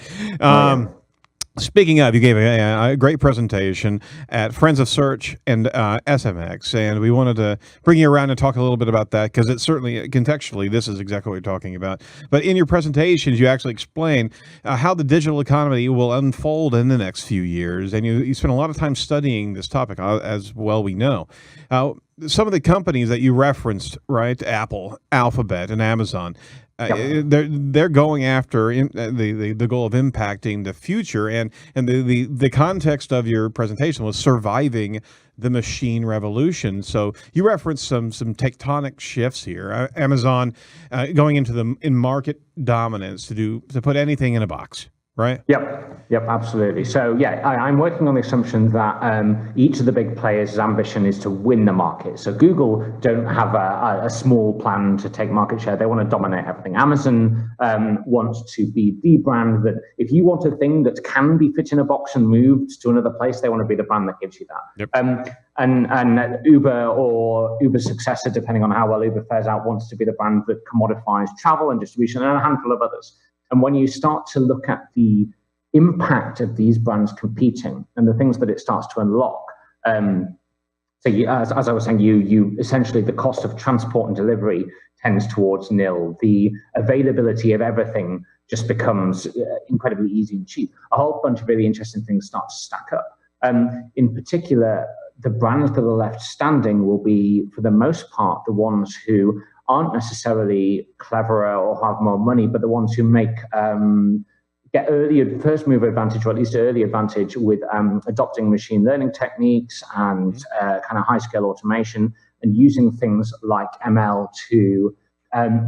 Speaker 3: Speaking of, you gave a great presentation at Friends of Search and SMX, and we wanted to bring you around and talk a little bit about that, because it's certainly, contextually, this is exactly what you're talking about. But in your presentations, you actually explain how the digital economy will unfold in the next few years, and you spend a lot of time studying this topic, as well we know. Some of the companies that you referenced, right, Apple, Alphabet, and Amazon, they're going after the goal of impacting the future, and the context of your presentation was surviving the machine revolution. So you referenced some tectonic shifts here. Amazon going into in market dominance to put anything in a box. Right?
Speaker 2: Yep, absolutely. So I'm working on the assumption that each of the big players' ambition is to win the market. So Google don't have a small plan to take market share. They want to dominate everything. Amazon wants to be the brand that if you want a thing that can be fit in a box and moved to another place, they want to be the brand that gives you that. Yep. And Uber or Uber's successor, depending on how well Uber fares out, wants to be the brand that commodifies travel and distribution, and a handful of others. And when you start to look at the impact of these brands competing and the things that it starts to unlock, as I was saying, you essentially, the cost of transport and delivery tends towards nil. The availability of everything just becomes incredibly easy and cheap. A whole bunch of really interesting things start to stack up. In particular, the brands that are left standing will be, for the most part, the ones who aren't necessarily cleverer or have more money, but the ones who get first mover advantage, or at least early advantage, with adopting machine learning techniques and kind of high scale automation, and using things like ML to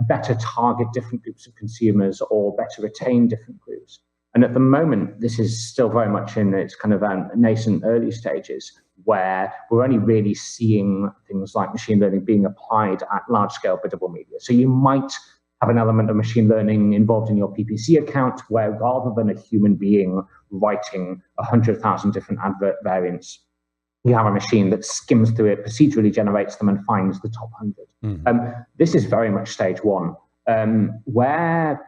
Speaker 2: better target different groups of consumers or better retain different groups. And at the moment, this is still very much in its kind of nascent early stages, where we're only really seeing things like machine learning being applied at large-scale biddable media. So you might have an element of machine learning involved in your PPC account, where rather than a human being writing 100,000 different advert variants, you have a machine that skims through it, procedurally generates them, and finds the top 100. Mm-hmm. This is very much stage one. Where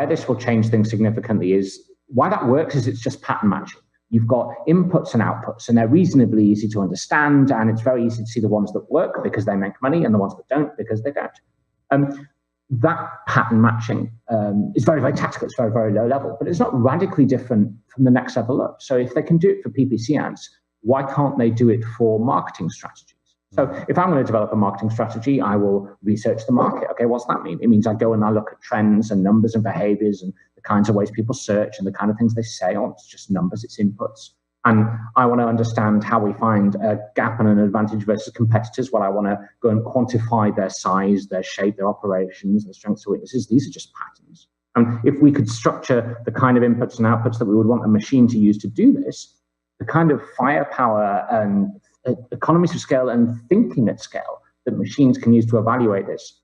Speaker 2: this will change things significantly is, why that works is it's just pattern matching. You've got inputs and outputs, and they're reasonably easy to understand, and it's very easy to see the ones that work because they make money and the ones that don't because they don't. That pattern matching is very, very tactical. It's very, very low level, but it's not radically different from the next level up. So if they can do it for PPC ads, why can't they do it for marketing strategies? So if I'm going to develop a marketing strategy, I will research the market. Okay, what's that mean? It means I go and I look at trends and numbers and behaviors and the kinds of ways people search and the kind of things they say. Oh, it's just numbers, it's inputs. And I want to understand how we find a gap and an advantage versus competitors. Well, I want to go and quantify their size, their shape, their operations, their strengths and weaknesses. These are just patterns. And if we could structure the kind of inputs and outputs that we would want a machine to use to do this, the kind of firepower and economies of scale and thinking at scale that machines can use to evaluate this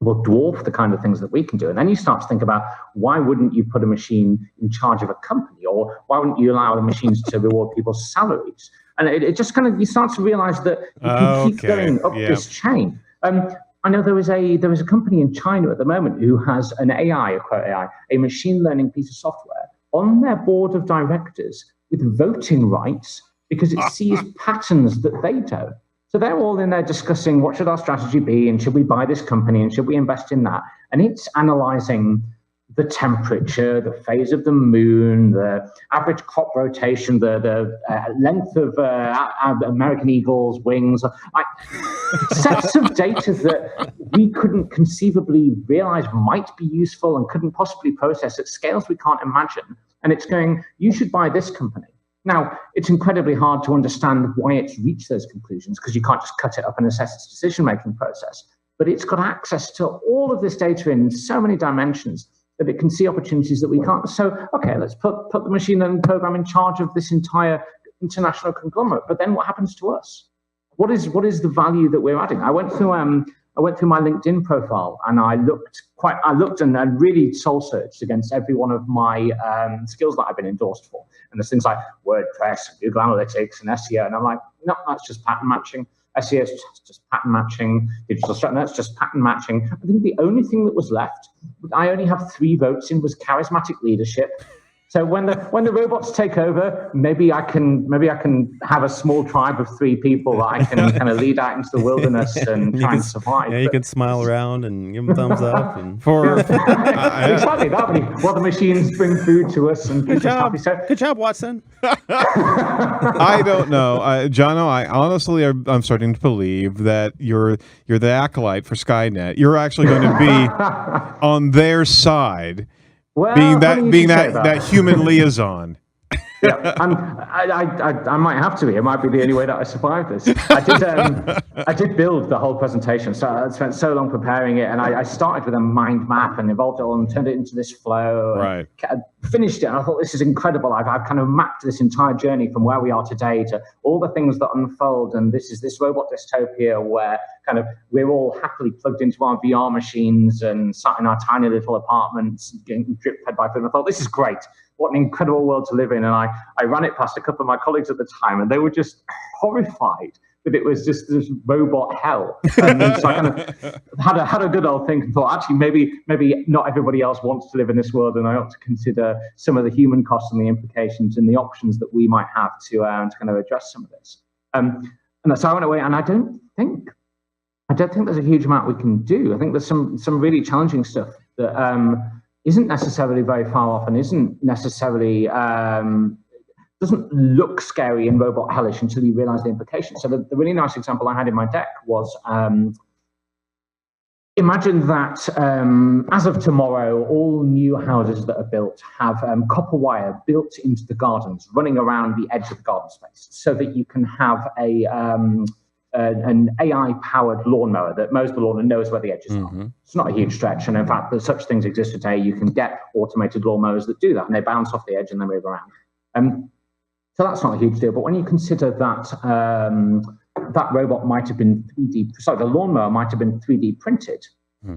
Speaker 2: will dwarf the kind of things that we can do. And then you start to think about, why wouldn't you put a machine in charge of a company, or why wouldn't you allow the machines to reward people's salaries? And it just kind of, you start to realize that you can keep going up this chain. I know there is a company in China at the moment who has an AI, a machine learning piece of software on their board of directors with voting rights, because it sees patterns that they don't. So they're all in there discussing, what should our strategy be, and should we buy this company, and should we invest in that? And it's analyzing the temperature, the phase of the moon, the average crop rotation, the length of American eagles' wings, sets of data that we couldn't conceivably realize might be useful and couldn't possibly process at scales we can't imagine. And it's going, you should buy this company. Now, it's incredibly hard to understand why it's reached those conclusions because you can't just cut it up and assess its decision-making process. But it's got access to all of this data in so many dimensions that it can see opportunities that we can't. So, okay, let's put the machine learning program in charge of this entire international conglomerate. But then what happens to us? What is the value that we're adding? I went through my LinkedIn profile and I looked and really soul searched against every one of my skills that I've been endorsed for. And there's things like WordPress, Google Analytics, and SEO. And I'm like, no, that's just pattern matching. SEO is just pattern matching. Digital strategy, that's just pattern matching. I think the only thing that was left, I only have 3 votes in, was charismatic leadership. So when the robots take over, maybe I can have a small tribe of 3 people that I can kind of lead out into the wilderness and try and survive.
Speaker 4: Yeah, you can smile around and give them thumbs up. And
Speaker 2: exactly, that'll be what the machines bring food to us and
Speaker 4: good job.
Speaker 2: Happy. So,
Speaker 4: good job, Watson.
Speaker 3: I don't know, Jono. I'm starting to believe that you're the acolyte for Skynet. You're actually going to be on their side.
Speaker 2: Well,
Speaker 3: being that human liaison.
Speaker 2: Yeah, I might have to be. It might be the only way that I survive this. I did build the whole presentation, so I spent so long preparing it, and I started with a mind map and evolved it all and turned it into this flow.
Speaker 3: Right.
Speaker 2: And finished it, and I thought, this is incredible. I've kind of mapped this entire journey from where we are today to all the things that unfold, and this is this robot dystopia where kind of we're all happily plugged into our VR machines and sat in our tiny little apartments getting drip fed by food. And I thought, this is great. What an incredible world to live in. And I ran it past a couple of my colleagues at the time, and they were just horrified that it was just this robot hell. And so I kind of had a good old think and thought, actually, maybe not everybody else wants to live in this world, and I ought to consider some of the human costs and the implications and the options that we might have to kind of address some of this. And so I went away, and I don't think there's a huge amount we can do. I think there's some really challenging stuff that isn't necessarily very far off and isn't necessarily doesn't look scary and robot hellish until you realize the implications. So the really nice example I had in my deck was imagine that as of tomorrow, all new houses that are built have copper wire built into the gardens, running around the edge of the garden space, so that you can have an AI-powered lawnmower that mows the lawn and knows where the edges are. It's not a huge stretch, and in fact, there's such things exist today. You can get automated lawnmowers that do that, and they bounce off the edge and they move around. So that's not a huge deal. But when you consider that that robot might have been the lawnmower might have been 3D printed,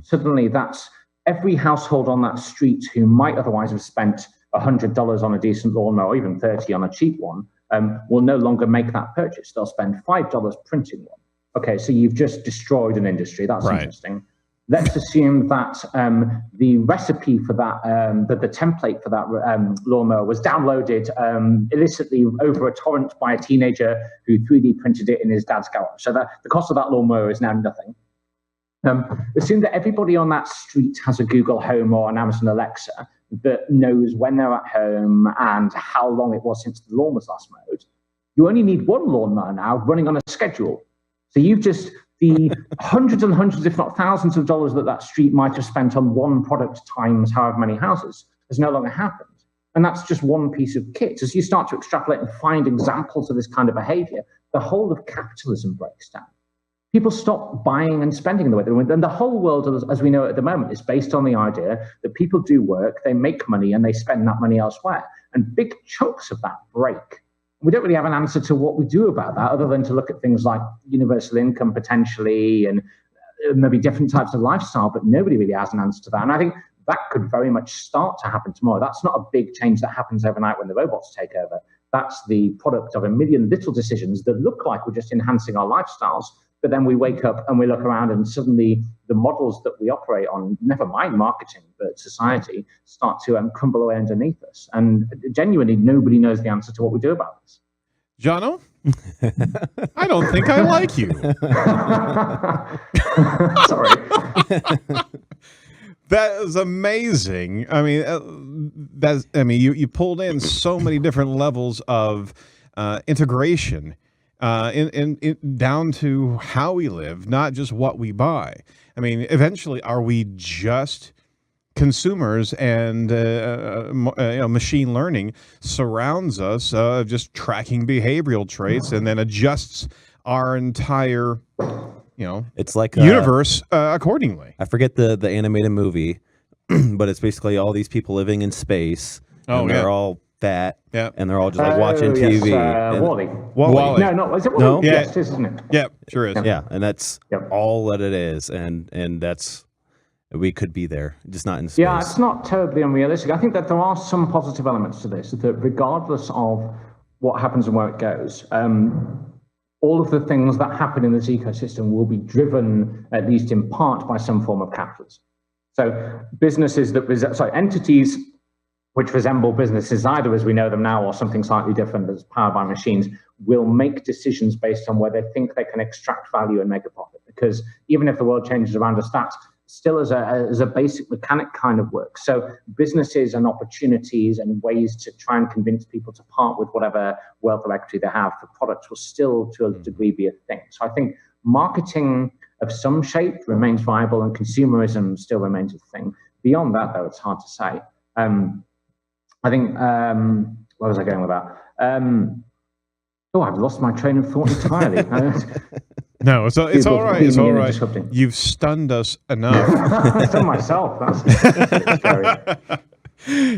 Speaker 2: suddenly that's every household on that street who might otherwise have spent $100 on a decent lawnmower, or even $30 on a cheap one, will no longer make that purchase. They'll spend $5 printing one. Okay, so you've just destroyed an industry. That's right. Interesting. Let's assume that the recipe for that, the template for that lawnmower was downloaded illicitly over a torrent by a teenager who 3D printed it in his dad's garage. So that the cost of that lawnmower is now nothing. Assume that everybody on that street has a Google Home or an Amazon Alexa that knows when they're at home and how long it was since the lawn was last mowed. You only need one lawnmower now running on a schedule. So you've just, the hundreds and hundreds, if not thousands of dollars that street might have spent on one product times however many houses has no longer happened. And that's just one piece of kit. As you start to extrapolate and find examples of this kind of behavior, the whole of capitalism breaks down. People stop buying and spending the way they want. And the whole world, as we know it at the moment, is based on the idea that people do work, they make money, and they spend that money elsewhere. And big chunks of that break. We don't really have an answer to what we do about that, other than to look at things like universal income potentially and maybe different types of lifestyle, but nobody really has an answer to that. And I think that could very much start to happen tomorrow. That's not a big change that happens overnight when the robots take over. That's the product of a million little decisions that look like we're just enhancing our lifestyles. But then we wake up and we look around and suddenly the models that we operate on, never mind marketing, but society, start to crumble away underneath us. And genuinely, nobody knows the answer to what we do about this.
Speaker 3: Jono, I don't think I like you.
Speaker 2: Sorry.
Speaker 3: That is amazing. I mean, you pulled in so many different levels of integration in down to how we live, not just what we buy. I mean, eventually, are we just consumers, and machine learning surrounds us, just tracking behavioral traits, and then adjusts our entire
Speaker 4: it's like
Speaker 3: universe accordingly.
Speaker 4: I forget the animated movie, but it's basically all these people living in space. And they're all fat.
Speaker 3: Yeah.
Speaker 4: And they're all just like watching TV.
Speaker 2: Wall-E.
Speaker 3: Wall-E.
Speaker 2: No, is it Wall-E?
Speaker 3: No.
Speaker 2: Yes, it is, isn't it?
Speaker 3: Yeah, sure is.
Speaker 4: Yeah, and that's all that it is, and that's we could be there, just not in space.
Speaker 2: Yeah, it's not terribly unrealistic. I think that there are some positive elements to this, that regardless of what happens and where it goes, all of the things that happen in this ecosystem will be driven, at least in part, by some form of capitalism. So entities which resemble businesses either as we know them now or something slightly different that's powered by machines will make decisions based on where they think they can extract value and make a profit. Because even if the world changes around us, that's still as a basic mechanic kind of works. So businesses and opportunities and ways to try and convince people to part with whatever wealth or equity they have for products will still, to a degree, be a thing. So I think marketing of some shape remains viable and consumerism still remains a thing. Beyond that, though, it's hard to say. I think, where was I going with that? I've lost my train of thought entirely.
Speaker 3: No, it's all right. It's all right. You've stunned us enough.
Speaker 2: I've done myself. That's scary.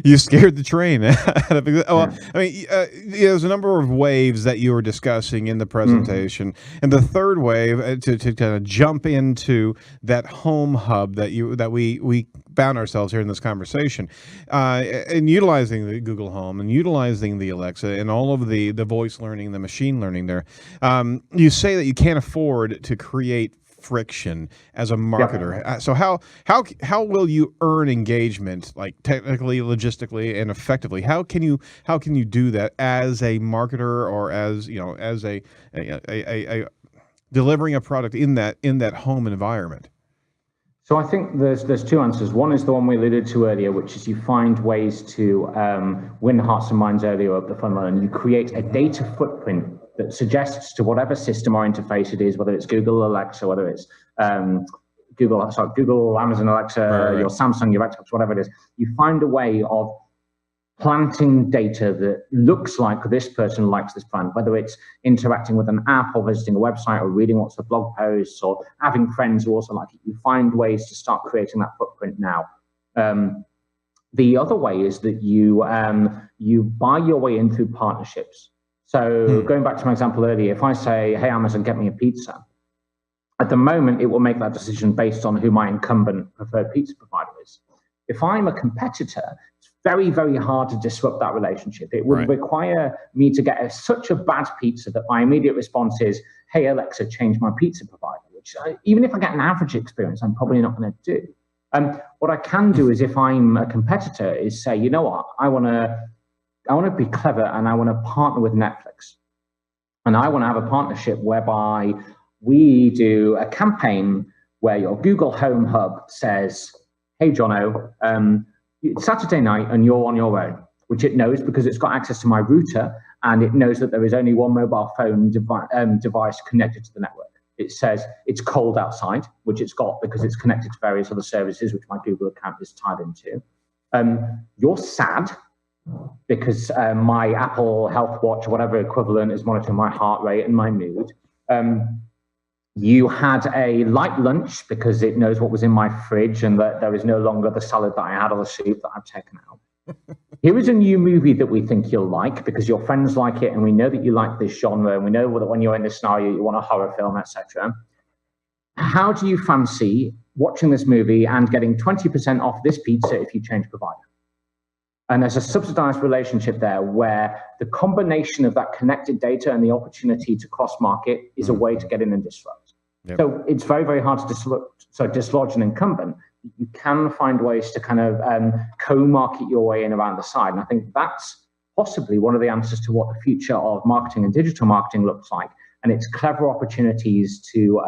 Speaker 3: You scared the train. There's a number of waves that you were discussing in the presentation, and the third wave to kind of jump into that home hub that we found ourselves here in this conversation, and utilizing the Google Home and utilizing the Alexa and all of the voice learning, the machine learning there. You say that you can't afford to create friction as a marketer. Yeah. So how will you earn engagement, like technically, logistically, and effectively? How can you do that as a marketer, or as a delivering a product in that home environment?
Speaker 2: So I think there's two answers. One is the one we alluded to earlier, which is you find ways to win hearts and minds earlier up the funnel, and you create a data footprint that suggests to whatever system or interface it is, whether it's Google Alexa, whether it's Google, Amazon Alexa, your Samsung, your Xbox, whatever it is, you find a way of planting data that looks like this person likes this brand, whether it's interacting with an app or visiting a website or reading lots of blog posts or having friends who also like it. You find ways to start creating that footprint now. The other way is that you buy your way in through partnerships. So going back to my example earlier, if I say, hey, Amazon, get me a pizza, at the moment, it will make that decision based on who my incumbent preferred pizza provider is. If I'm a competitor, it's very, very hard to disrupt that relationship. It would require me to get such a bad pizza that my immediate response is, hey, Alexa, change my pizza provider, which even if I get an average experience, I'm probably not going to do. What I can do is, if I'm a competitor, is say, you know what, I want to be clever and I want to partner with Netflix. And I want to have a partnership whereby we do a campaign where your Google Home Hub says, hey, Jono, it's Saturday night and you're on your own, which it knows because it's got access to my router and it knows that there is only one mobile phone device connected to the network. It says it's cold outside, which it's got because it's connected to various other services, which my Google account is tied into. You're sad because my Apple Health Watch, or whatever equivalent, is monitoring my heart rate and my mood. You had a light lunch because it knows what was in my fridge and that there is no longer the salad that I had or the soup that I've taken out. Here is a new movie that we think you'll like because your friends like it and we know that you like this genre and we know that when you're in this scenario, you want a horror film, etc. How do you fancy watching this movie and getting 20% off this pizza if you change provider? And there's a subsidized relationship there where the combination of that connected data and the opportunity to cross-market is a way to get in and disrupt. Yep. So it's very, very hard to dislodge an incumbent. You can find ways to kind of co-market your way in around the side. And I think that's possibly one of the answers to what the future of marketing and digital marketing looks like. And it's clever opportunities to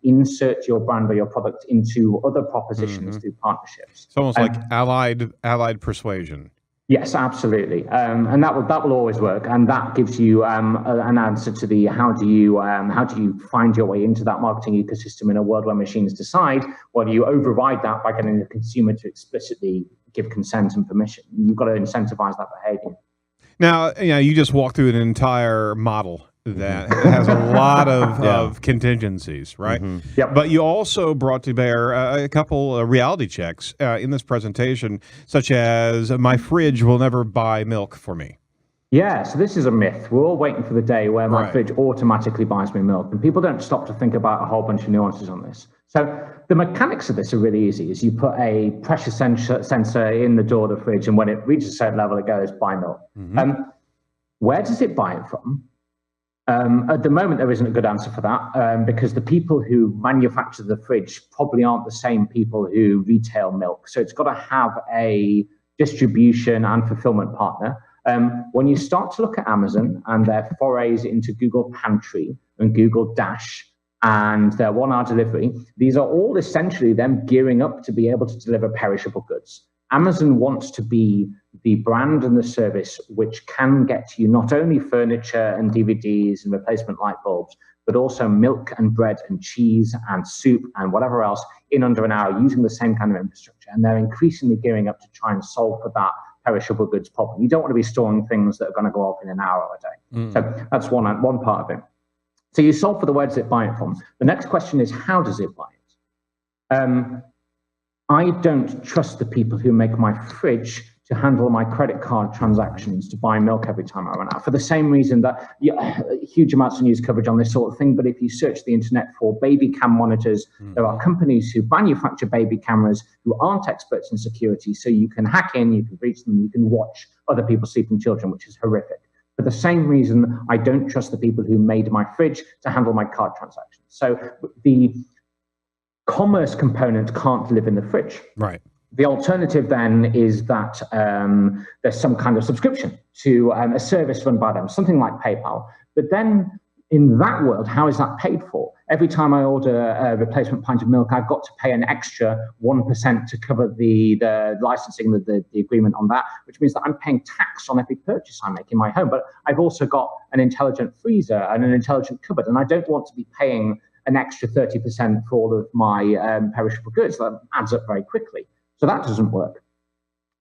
Speaker 2: insert your brand or your product into other propositions through partnerships.
Speaker 3: It's almost like allied persuasion.
Speaker 2: Yes, absolutely, and that will always work, and that gives you an answer to the how do you find your way into that marketing ecosystem in a world where machines decide. Well, you override that by getting the consumer to explicitly give consent and permission. You've got to incentivize that behavior.
Speaker 3: Now, you just walked through an entire model that has a lot of contingencies, right?
Speaker 2: Yep.
Speaker 3: But you also brought to bear a couple reality checks in this presentation, such as my fridge will never buy milk for me.
Speaker 2: Yeah, so this is a myth. We're all waiting for the day where my
Speaker 3: Right.
Speaker 2: fridge automatically buys me milk, and people don't stop to think about a whole bunch of nuances on this. So the mechanics of this are really easy. Is you put a pressure sensor in the door of the fridge, and when it reaches a certain level, it goes, buy milk. Where does it buy it from? At the moment, there isn't a good answer for that because the people who manufacture the fridge probably aren't the same people who retail milk. So it's got to have a distribution and fulfillment partner. When you start to look at Amazon and their forays into Google Pantry and Google Dash and their 1 hour delivery, these are all essentially them gearing up to be able to deliver perishable goods. Amazon wants to be the brand and the service which can get you not only furniture and DVDs and replacement light bulbs, but also milk and bread and cheese and soup and whatever else in under an hour using the same kind of infrastructure. And they're increasingly gearing up to try and solve for that perishable goods problem. You don't want to be storing things that are going to go off in an hour or a day. So that's one part of it. So you solve for the where does it buy it from. The next question is, how does it buy it? I don't trust the people who make my fridge to handle my credit card transactions to buy milk every time I run out. For the same reason that huge amounts of news coverage on this sort of thing, but if you search the internet for baby cam monitors, there are companies who manufacture baby cameras who aren't experts in security, so you can hack in, you can breach them, you can watch other people sleeping children, which is horrific. For the same reason, I don't trust the people who made my fridge to handle my card transactions. So the commerce component can't live in the fridge.
Speaker 3: Right.
Speaker 2: The alternative then is that there's some kind of subscription to a service run by them, something like PayPal. But then in that world, how is that paid for? Every time I order a replacement pint of milk, I've got to pay an extra 1% to cover the licensing, the agreement on that, which means that I'm paying tax on every purchase I make in my home. But I've also got an intelligent freezer and an intelligent cupboard, and I don't want to be paying an extra 30% for all of my perishable goods. That adds up very quickly. So that doesn't work.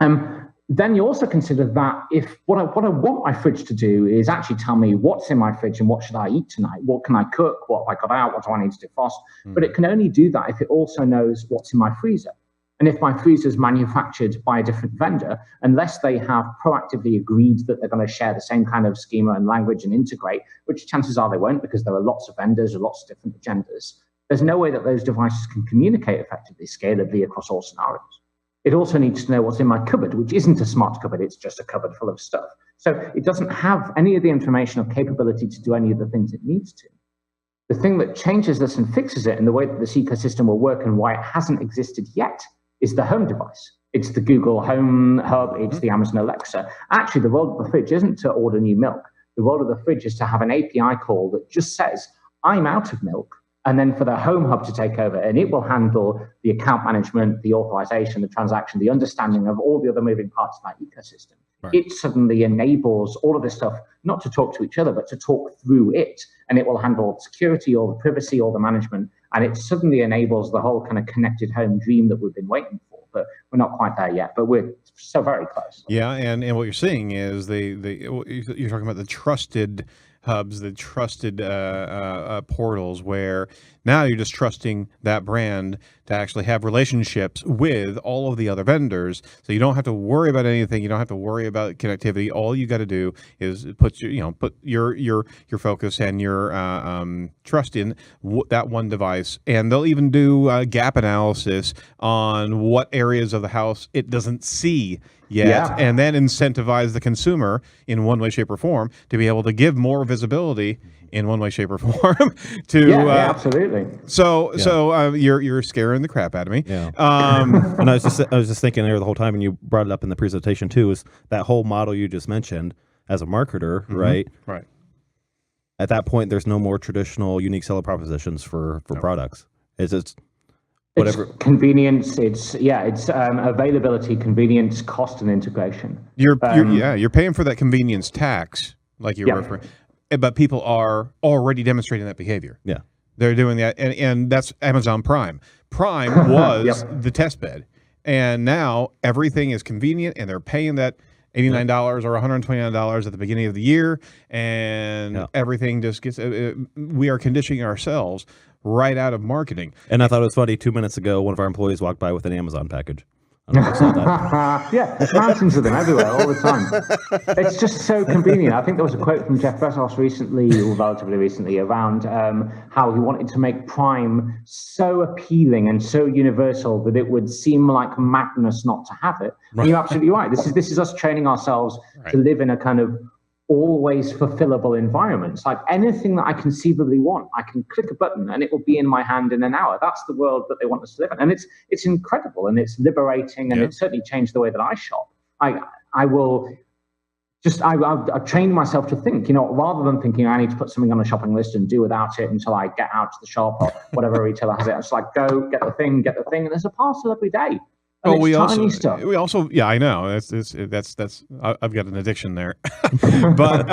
Speaker 2: Then you also consider that if what I want my fridge to do is actually tell me what's in my fridge and what should I eat tonight, what can I cook, what have I got out, what do I need to defrost, but it can only do that if it also knows what's in my freezer. And if my freezer is manufactured by a different vendor, unless they have proactively agreed that they're going to share the same kind of schema and language and integrate, which chances are they won't because there are lots of vendors or lots of different agendas, there's no way that those devices can communicate effectively, scalably across all scenarios. It also needs to know what's in my cupboard, which isn't a smart cupboard, it's just a cupboard full of stuff. So it doesn't have any of the information or capability to do any of the things it needs to. The thing that changes this and fixes it in the way that this ecosystem will work and why it hasn't existed yet is the home device. It's the Google Home Hub, it's the Amazon Alexa. Actually, the role of the fridge isn't to order new milk. The role of the fridge is to have an API call that just says, I'm out of milk, and then for the Home Hub to take over, and it will handle the account management, the authorization, the transaction, the understanding of all the other moving parts of that ecosystem. Right. It suddenly enables all of this stuff, not to talk to each other, but to talk through it. And it will handle security, all the privacy, all the management. And it suddenly enables the whole kind of connected home dream that we've been waiting for. But we're not quite there yet, but we're so very close.
Speaker 3: Yeah, and what you're seeing is you're talking about the trusted hubs, the trusted portals, where now you're just trusting that brand to actually have relationships with all of the other vendors, so you don't have to worry about anything. You don't have to worry about connectivity. All you got to do is put your focus and your trust in that one device, and they'll even do gap analysis on what areas of the house it doesn't see yet, and then incentivize the consumer in one way, shape, or form to be able to give more visibility in one way, shape, or form.
Speaker 2: Absolutely.
Speaker 3: So you're scaring the crap out of me.
Speaker 4: Yeah. And I was just thinking there the whole time, and you brought it up in the presentation too, is that whole model you just mentioned as a marketer, right?
Speaker 3: Right.
Speaker 4: at that point, there's no more traditional unique seller propositions for products. It's whatever.
Speaker 2: It's convenience. It's availability, convenience, cost, and integration.
Speaker 3: You're paying for that convenience tax, like you're referring, but people are already demonstrating that behavior.
Speaker 4: Yeah,
Speaker 3: they're doing that, and that's Amazon Prime. Prime was the test bed, and now everything is convenient, and they're paying that $89 or $129 at the beginning of the year, and everything just gets. We are conditioning ourselves right out of marketing.
Speaker 4: And I thought it was funny. 2 minutes ago, one of our employees walked by with an Amazon package. I don't know if you saw that.
Speaker 2: There's mountains of them everywhere all the time. It's just so convenient. I think there was a quote from Jeff Bezos recently, or relatively recently, around how he wanted to make Prime so appealing and so universal that it would seem like madness not to have it. And you're absolutely right. This is us training ourselves to live in a kind of always fulfillable environments. Like anything that I conceivably want, I can click a button and it will be in my hand in an hour. That's the world that they want us to live in. And it's incredible and it's liberating and it's certainly changed the way that I shop. I've trained myself to think, rather than thinking I need to put something on a shopping list and do without it until I get out to the shop or whatever retailer has it. It's like, go get the thing, and there's a parcel every day. And
Speaker 3: we also, I know that's I've got an addiction there, but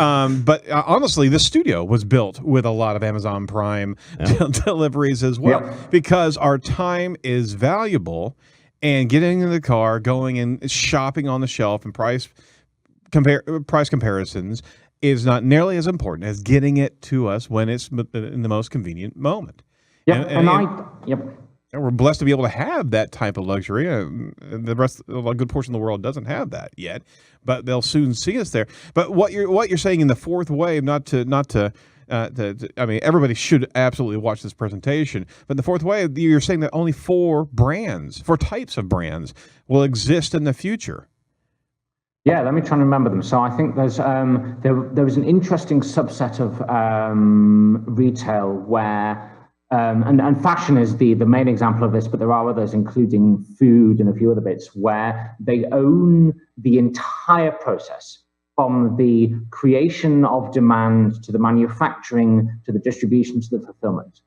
Speaker 3: honestly, the studio was built with a lot of Amazon Prime deliveries as well, because our time is valuable, and getting in the car, going and shopping on the shelf and price comparisons is not nearly as important as getting it to us when it's in the most convenient moment. And we're blessed to be able to have that type of luxury. The rest, a good portion of the world doesn't have that yet, but they'll soon see us there. But what you're saying in the fourth wave, not to I mean, everybody should absolutely watch this presentation. But in the fourth wave, you're saying that only four types of brands will exist in the future.
Speaker 2: Yeah, let me try and remember them. So I think there's there was an interesting subset of retail where. And fashion is the main example of this, but there are others, including food and a few other bits, where they own the entire process from the creation of demand to the manufacturing to the distribution to the fulfillment.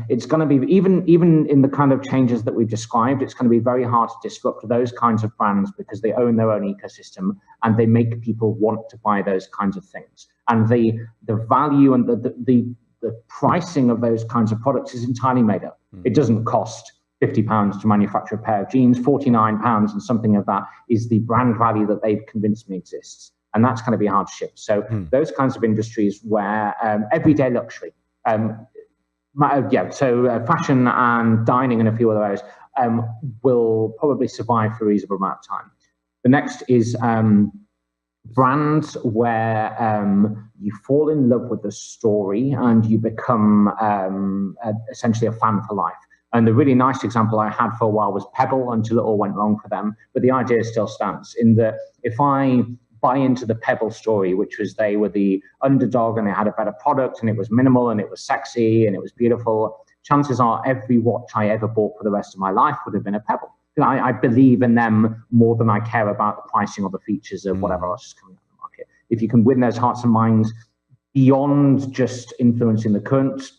Speaker 2: It's going to be, even in the kind of changes that we've described, it's going to be very hard to disrupt those kinds of brands because they own their own ecosystem and they make people want to buy those kinds of things. And the value and the pricing of those kinds of products is entirely made up. It doesn't cost £50 to manufacture a pair of jeans. £49 and something of that is the brand value that they've convinced me exists. And that's going to be hard to ship. So those kinds of industries where everyday luxury, fashion and dining and a few other areas will probably survive for a reasonable amount of time. The next is brands where you fall in love with the story and you become essentially a fan for life. And the really nice example I had for a while was Pebble until it all went wrong for them. But the idea still stands in that if I buy into the Pebble story, which was they were the underdog and they had a better product and it was minimal and it was sexy and it was beautiful, chances are every watch I ever bought for the rest of my life would have been a Pebble. I believe in them more than I care about the pricing or the features of whatever else is coming out of the market. If you can win those hearts and minds beyond just influencing the current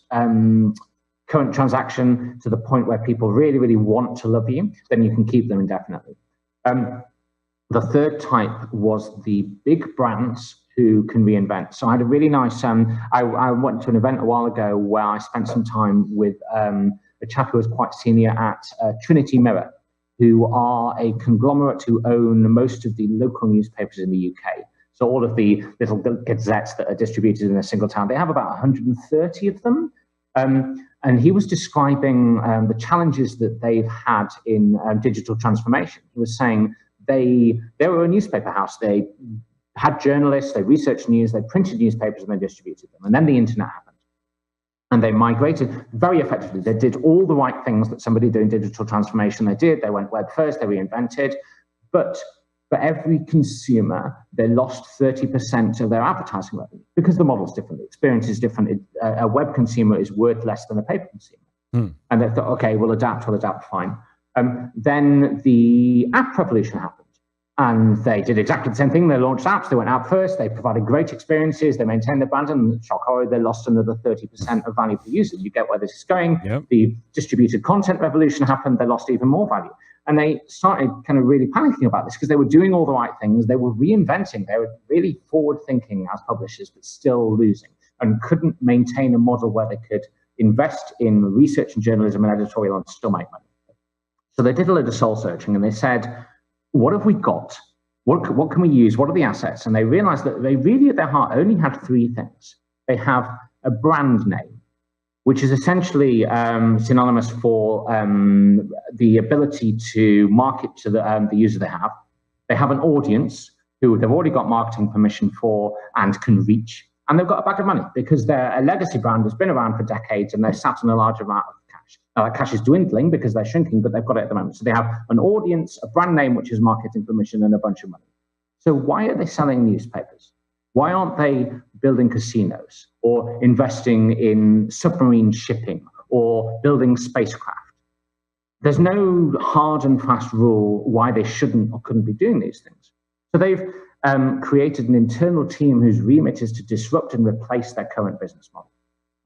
Speaker 2: transaction to the point where people really, really want to love you, then you can keep them indefinitely. The third type was the big brands who can reinvent. So I had a really nice, I went to an event a while ago where I spent some time with a chap who was quite senior at Trinity Mirror, who are a conglomerate who own most of the local newspapers in the UK. So all of the little gazettes that are distributed in a single town, they have about 130 of them. And he was describing the challenges that they've had in digital transformation. He was saying they were a newspaper house. They had journalists, they researched news, they printed newspapers and they distributed them. And then the internet happened. And they migrated very effectively. They did all the right things that somebody doing digital transformation they did. They went web first, they reinvented. But for every consumer, they lost 30% of their advertising revenue because the model's different, the experience is different. A web consumer is worth less than a paper consumer. And they thought, okay, we'll adapt, fine. Then the app revolution happened. And they did exactly the same thing. They launched apps. They went out first. They provided great experiences. They maintained their brand. And shock horror, they lost another 30% of value per user. You get where this is going.
Speaker 3: Yep.
Speaker 2: The distributed content revolution happened. They lost even more value. And they started kind of really panicking about this because they were doing all the right things. They were reinventing. They were really forward-thinking as publishers, but still losing, and couldn't maintain a model where they could invest in research and journalism and editorial and still make money. So they did a lot of soul searching, and they said, what have we got? What can we use? What are the assets? And they realized that they really, at their heart, only had three things. They have a brand name, which is essentially synonymous for the ability to market to the user they have. They have an audience who they've already got marketing permission for and can reach. And they've got a bag of money because they're a legacy brand that's been around for decades and they're sat on a large amount of cash. Now, that cash is dwindling because they're shrinking, but they've got it at the moment. So they have an audience, a brand name, which is marketing permission, and a bunch of money. So why are they selling newspapers? Why aren't they building casinos or investing in submarine shipping or building spacecraft? There's no hard and fast rule why they shouldn't or couldn't be doing these things. So they've created an internal team whose remit is to disrupt and replace their current business model.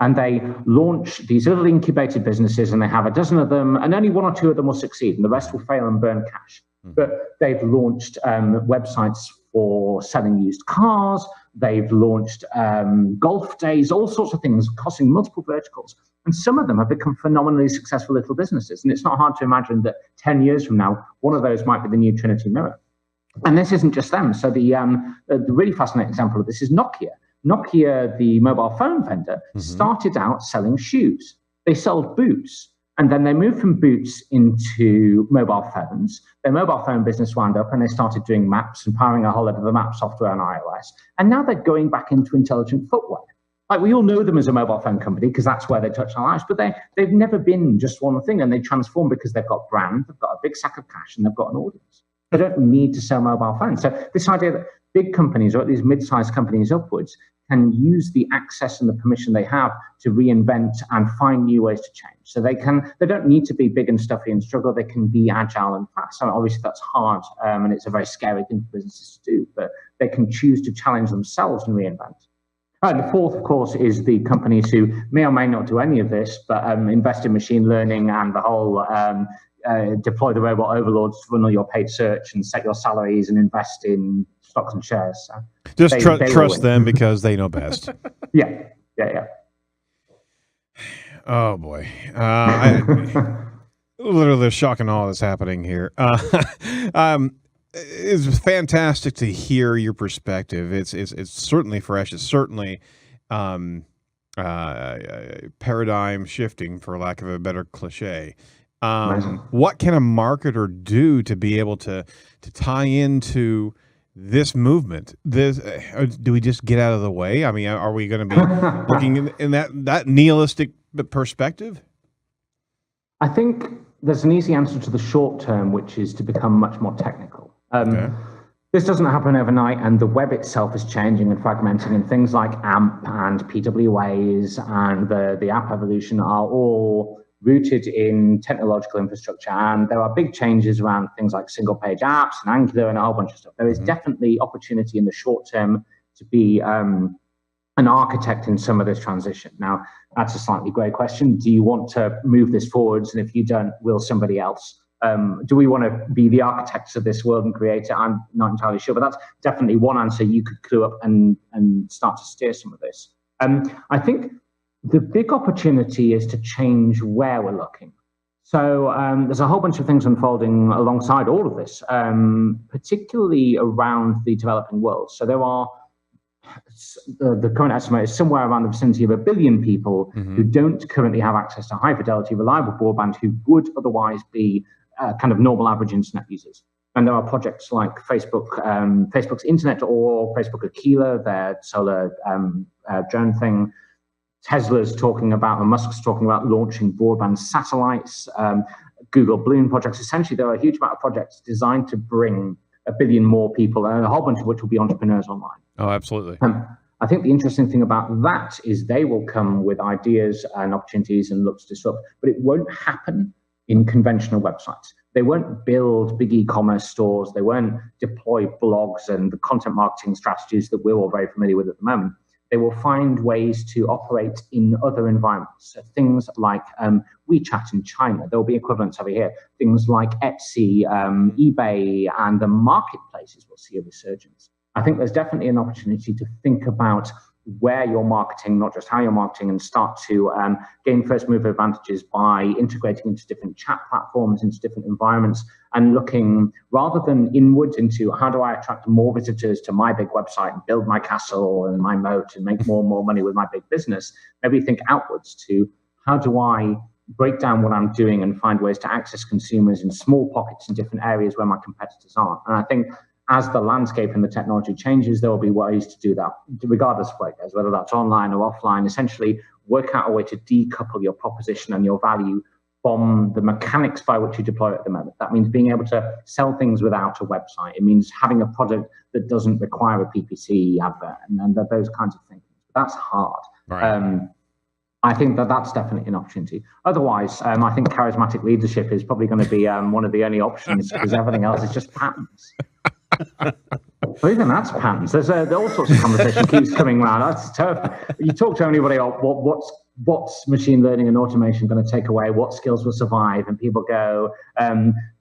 Speaker 2: And they launch these little incubated businesses, and they have a dozen of them, and only one or two of them will succeed, and the rest will fail and burn cash. But they've launched websites for selling used cars. They've launched golf days, all sorts of things, costing multiple verticals. And some of them have become phenomenally successful little businesses. And it's not hard to imagine that 10 years from now, one of those might be the new Trinity Mirror. And this isn't just them. So the really fascinating example of this is Nokia. Nokia, the mobile phone vendor, started out selling shoes. They sold boots. And then they moved from boots into mobile phones. Their mobile phone business wound up and they started doing maps and powering a whole lot of the map software on iOS. And now they're going back into intelligent footwear. Like, we all know them as a mobile phone company because that's where they touch our lives, but they've never been just one thing, and they transform because they've got brand, they've got a big sack of cash, and they've got an audience. They don't need to sell mobile phones. So this idea that big companies, or at least mid-sized companies upwards, can use the access and the permission they have to reinvent and find new ways to change. So they don't need to be big and stuffy and struggle. They can be agile and fast. So obviously that's hard, and it's a very scary thing for businesses to do, but they can choose to challenge themselves and reinvent. And the fourth, of course, is the companies who may or may not do any of this, but invest in machine learning and the whole deploy the robot overlords to run all your paid search and set your salaries and invest in stocks and shares. So
Speaker 3: just trust them because they know best.
Speaker 2: Yeah.
Speaker 3: Oh boy, literally the shock and awe that's happening here. It's fantastic to hear your perspective. It's certainly fresh. It's certainly paradigm shifting, for lack of a better cliche. What can a marketer do to be able to tie into this movement? Do we just get out of the way? I mean, are we going to be looking in that nihilistic perspective?
Speaker 2: I think there's an easy answer to the short term, which is to become much more technical. Okay. This doesn't happen overnight, and the web itself is changing and fragmenting, and things like AMP and PWAs and the app evolution are all rooted in technological infrastructure, and there are big changes around things like single-page apps and Angular and a whole bunch of stuff. There is definitely opportunity in the short term to be an architect in some of this transition. Now, that's a slightly grey question. Do you want to move this forwards? And if you don't, will somebody else? Do we want to be the architects of this world and create it? I'm not entirely sure, but that's definitely one answer you could clue up and start to steer some of this. I think the big opportunity is to change where we're looking. So there's a whole bunch of things unfolding alongside all of this, particularly around the developing world. So there are, the current estimate is somewhere around the vicinity of 1 billion people who don't currently have access to high fidelity, reliable broadband, who would otherwise be kind of normal average internet users. And there are projects like Facebook's Internet or Facebook Aquila, their solar drone thing. Tesla's talking about, and Musk's talking about launching broadband satellites. Google Bloom projects. Essentially, there are a huge amount of projects designed to bring 1 billion more people, and a whole bunch of which will be entrepreneurs online.
Speaker 3: Oh, absolutely.
Speaker 2: I think the interesting thing about that is they will come with ideas and opportunities and look to disrupt, but it won't happen in conventional websites. They won't build big e-commerce stores. They won't deploy blogs and the content marketing strategies that we're all very familiar with at the moment. They will find ways to operate in other environments. So things like WeChat in China, there will be equivalents over here. Things like Etsy, eBay, and the marketplaces will see a resurgence. I think there's definitely an opportunity to think about where you're marketing, not just how you're marketing, and start to gain first mover advantages by integrating into different chat platforms, into different environments, and looking rather than inwards into how do I attract more visitors to my big website and build my castle and my moat and make more and more money with my big business. Maybe think outwards to how do I break down what I'm doing and find ways to access consumers in small pockets in different areas where my competitors aren't. And I think as the landscape and the technology changes, there will be ways to do that, regardless of where it goes, whether that's online or offline. Essentially, work out a way to decouple your proposition and your value from the mechanics by which you deploy it at the moment. That means being able to sell things without a website. It means having a product that doesn't require a PPC advert and those kinds of things. That's hard. Right. I think that's definitely an opportunity. Otherwise, I think charismatic leadership is probably going to be one of the only options because everything else is just patterns. Well, even that's patterns. There's all sorts of conversation keeps coming around. That's tough. You talk to anybody about what's machine learning and automation going to take away, what skills will survive, and people go,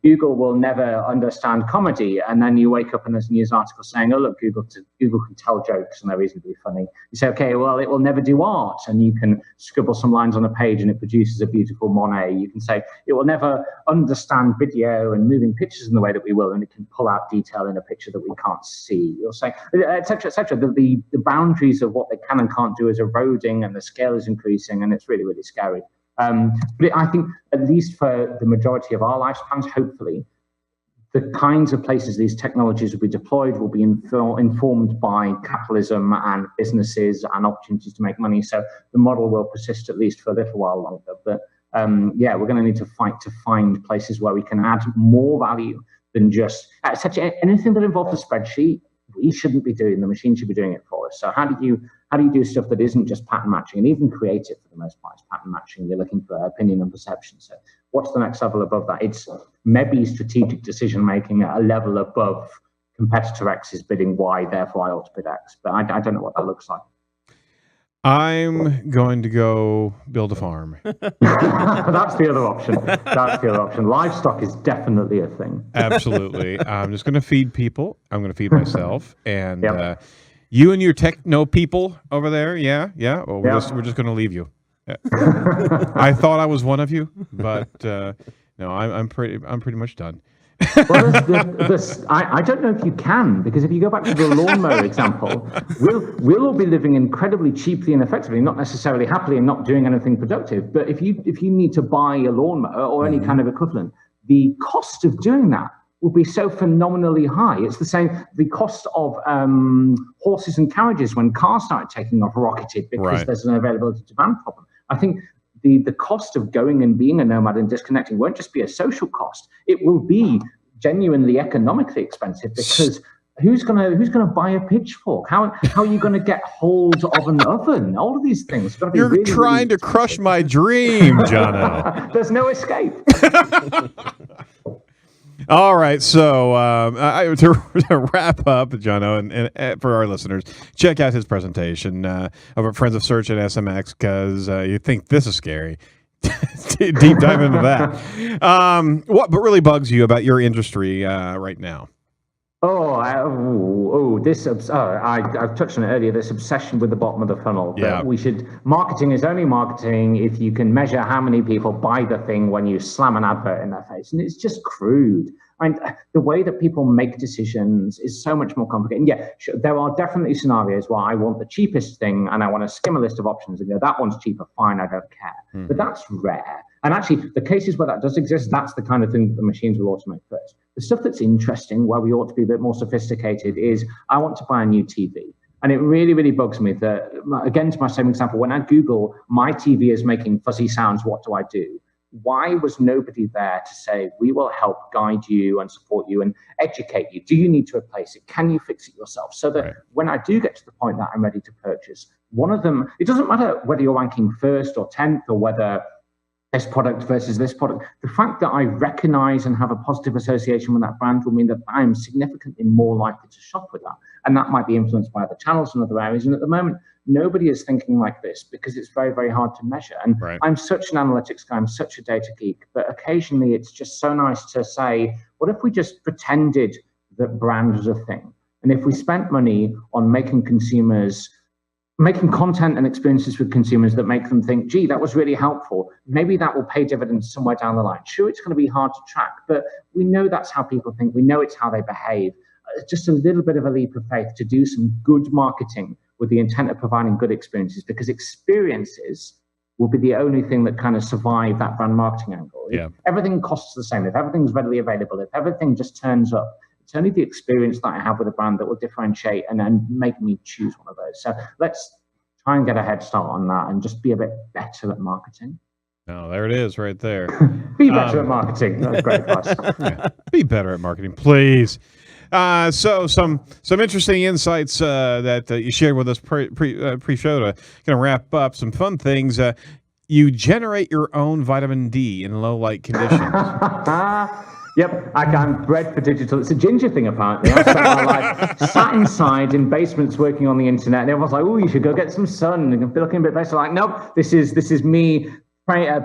Speaker 2: Google will never understand comedy. And then you wake up and there's a news article saying, oh, look, Google can tell jokes and they're reasonably funny. You say, okay, well, it will never do art. And you can scribble some lines on a page and it produces a beautiful Monet. You can say, it will never understand video and moving pictures in the way that we will, and it can pull out detail in a picture that we can't see. You'll say, et cetera, et cetera. The boundaries of what they can and can't do is eroding and the scale is increasing, and it's really, really scary. But I think, at least for the majority of our lifespans, hopefully, the kinds of places these technologies will be deployed will be informed by capitalism and businesses and opportunities to make money. So the model will persist at least for a little while longer. But we're going to need to fight to find places where we can add more value than just anything that involves a spreadsheet. We shouldn't be doing. The machine should be doing it for us. So how do you do stuff that isn't just pattern matching, and even creative for the most part is pattern matching? You're looking for opinion and perception. So what's the next level above that? It's maybe strategic decision making at a level above competitor X is bidding Y, therefore I ought to bid X. But I don't know what that looks like.
Speaker 3: I'm going to go build a farm.
Speaker 2: That's the other option. Livestock is definitely a thing.
Speaker 3: Absolutely. I'm just going to feed people. I'm going to feed myself. And you and your techno people over there, well, we're just going to leave you. I thought I was one of you, but no, I'm pretty much done.
Speaker 2: Well, I don't know if you can, because if you go back to the lawnmower example, we'll all be living incredibly cheaply and effectively, not necessarily happily and not doing anything productive. But if you need to buy a lawnmower or any kind of equivalent, the cost of doing that will be so phenomenally high. It's the same. The cost of horses and carriages when cars started taking off rocketed because there's an availability demand problem. I think the cost of going and being a nomad and disconnecting won't just be a social cost. It will be genuinely economically expensive, because who's gonna buy a pitchfork? How are you gonna get hold of an oven? All of these things.
Speaker 3: You're really, trying to crush my dream, Jono.
Speaker 2: There's no escape.
Speaker 3: All right, so to wrap up, Jono, and for our listeners, check out his presentation over at Friends of Search at SMX, because you think this is scary. Deep dive into that. What really bugs you about your industry right now?
Speaker 2: I've touched on it earlier, this obsession with the bottom of the funnel. Marketing is only marketing if you can measure how many people buy the thing when you slam an advert in their face. And it's just crude. And the way that people make decisions is so much more complicated. Yeah, sure, there are definitely scenarios where I want the cheapest thing and I want to skim a list of options and go, that one's cheaper, fine, I don't care. But that's rare. And actually, the cases where that does exist, that's the kind of thing that the machines will automate first. The stuff that's interesting, where we ought to be a bit more sophisticated, is I want to buy a new TV. And it really, really bugs me that, again, to my same example, when I Google, my TV is making fuzzy sounds, what do I do? Why was nobody there to say, we will help guide you and support you and educate you? Do you need to replace it? Can you fix it yourself? So that when I do get to the point that I'm ready to purchase, one of them, it doesn't matter whether you're ranking first or 10th or whether this product versus this product. The fact that I recognize and have a positive association with that brand will mean that I'm significantly more likely to shop with that. And that might be influenced by other channels and other areas. And at the moment, nobody is thinking like this because it's very, very hard to measure. And I'm such an analytics guy, I'm such a data geek, but occasionally it's just so nice to say, what if we just pretended that brand was a thing? And if we spent money on making content and experiences with consumers that make them think, gee, that was really helpful, maybe that will pay dividends somewhere down the line. Sure, it's going to be hard to track, but we know that's how people think. We know it's how they behave. It's just a little bit of a leap of faith to do some good marketing with the intent of providing good experiences, because experiences will be the only thing that kind of survive that brand marketing angle.
Speaker 3: Yeah.
Speaker 2: If everything costs the same, if everything's readily available, if everything just turns up, it's only the experience that I have with a brand that will differentiate and then make me choose one of those. So let's try and get a head start on that and just be a bit better at marketing.
Speaker 3: Oh, there it is right there.
Speaker 2: Be better at marketing. That's great advice.
Speaker 3: Yeah. Be better at marketing, please. So some interesting insights that you shared with us pre-show to kind of wrap up some fun things. You generate your own vitamin D in low light conditions.
Speaker 2: Yep, I'm bred for digital. It's a ginger thing, apparently. I spent my life sat inside in basements working on the internet, and everyone's like, "Oh, you should go get some sun and be looking a bit better." Like, nope, this is me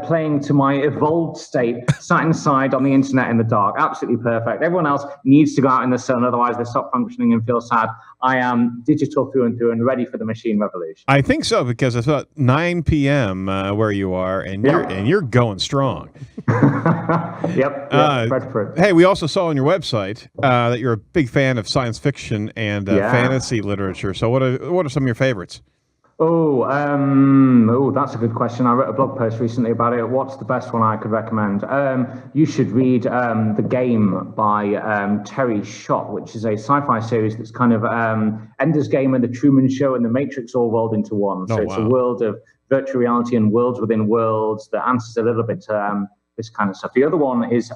Speaker 2: playing to my evolved state, sat inside on the internet in the dark. Absolutely perfect. Everyone else needs to go out in the sun, otherwise they stop functioning and feel sad. I am digital through and through and ready for the machine revolution.
Speaker 3: I think so, because it's about 9 p.m. Where you are, and you're going strong.
Speaker 2: Yep. Bred for it.
Speaker 3: Hey, we also saw on your website that you're a big fan of science fiction and fantasy literature. So what are some of your favorites?
Speaker 2: That's a good question. I wrote a blog post recently about it. What's the best one I could recommend? You should read The Game by Terry Schott, which is a sci-fi series that's kind of Ender's Game and The Truman Show and The Matrix all rolled into one. So it's a world of virtual reality and worlds within worlds that answers a little bit this kind of stuff. The other one is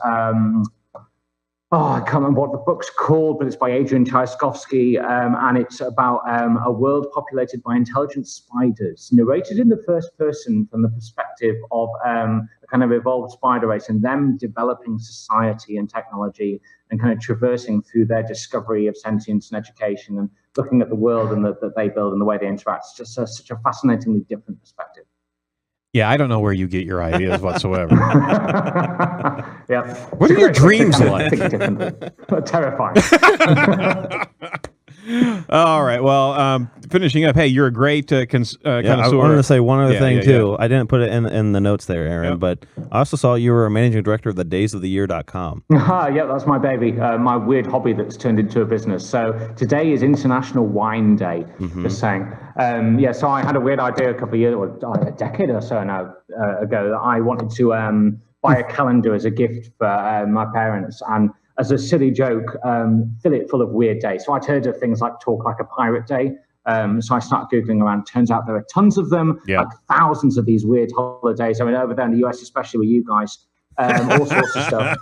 Speaker 2: I can't remember what the book's called, but it's by Adrian Tchaikovsky, and it's about a world populated by intelligent spiders, narrated in the first person from the perspective of a kind of evolved spider race and them developing society and technology and kind of traversing through their discovery of sentience and education and looking at the world and that they build and the way they interact. It's just such a fascinatingly different perspective.
Speaker 3: Yeah, I don't know where you get your ideas whatsoever.
Speaker 2: Yeah.
Speaker 3: What are your dreams like?
Speaker 2: Terrifying.
Speaker 3: All right. Well, finishing up. Hey, you're a great connoisseur.
Speaker 4: I wanted to say one other thing too. I didn't put it in the notes there, Aaron, but I also saw you were a managing director of the daysoftheyear.com.
Speaker 2: Yeah, that's my baby. My weird hobby that's turned into a business. So today is International Wine Day. Just saying. So I had a weird idea a couple of years, or a decade or so now ago, that I wanted to buy a calendar as a gift for my parents, and as a silly joke, fill it full of weird days. So I'd heard of things like Talk Like a Pirate Day. So I started Googling around. Turns out there are tons of them, like thousands of these weird holidays. I mean, over there in the US, especially with you guys, all sorts of stuff.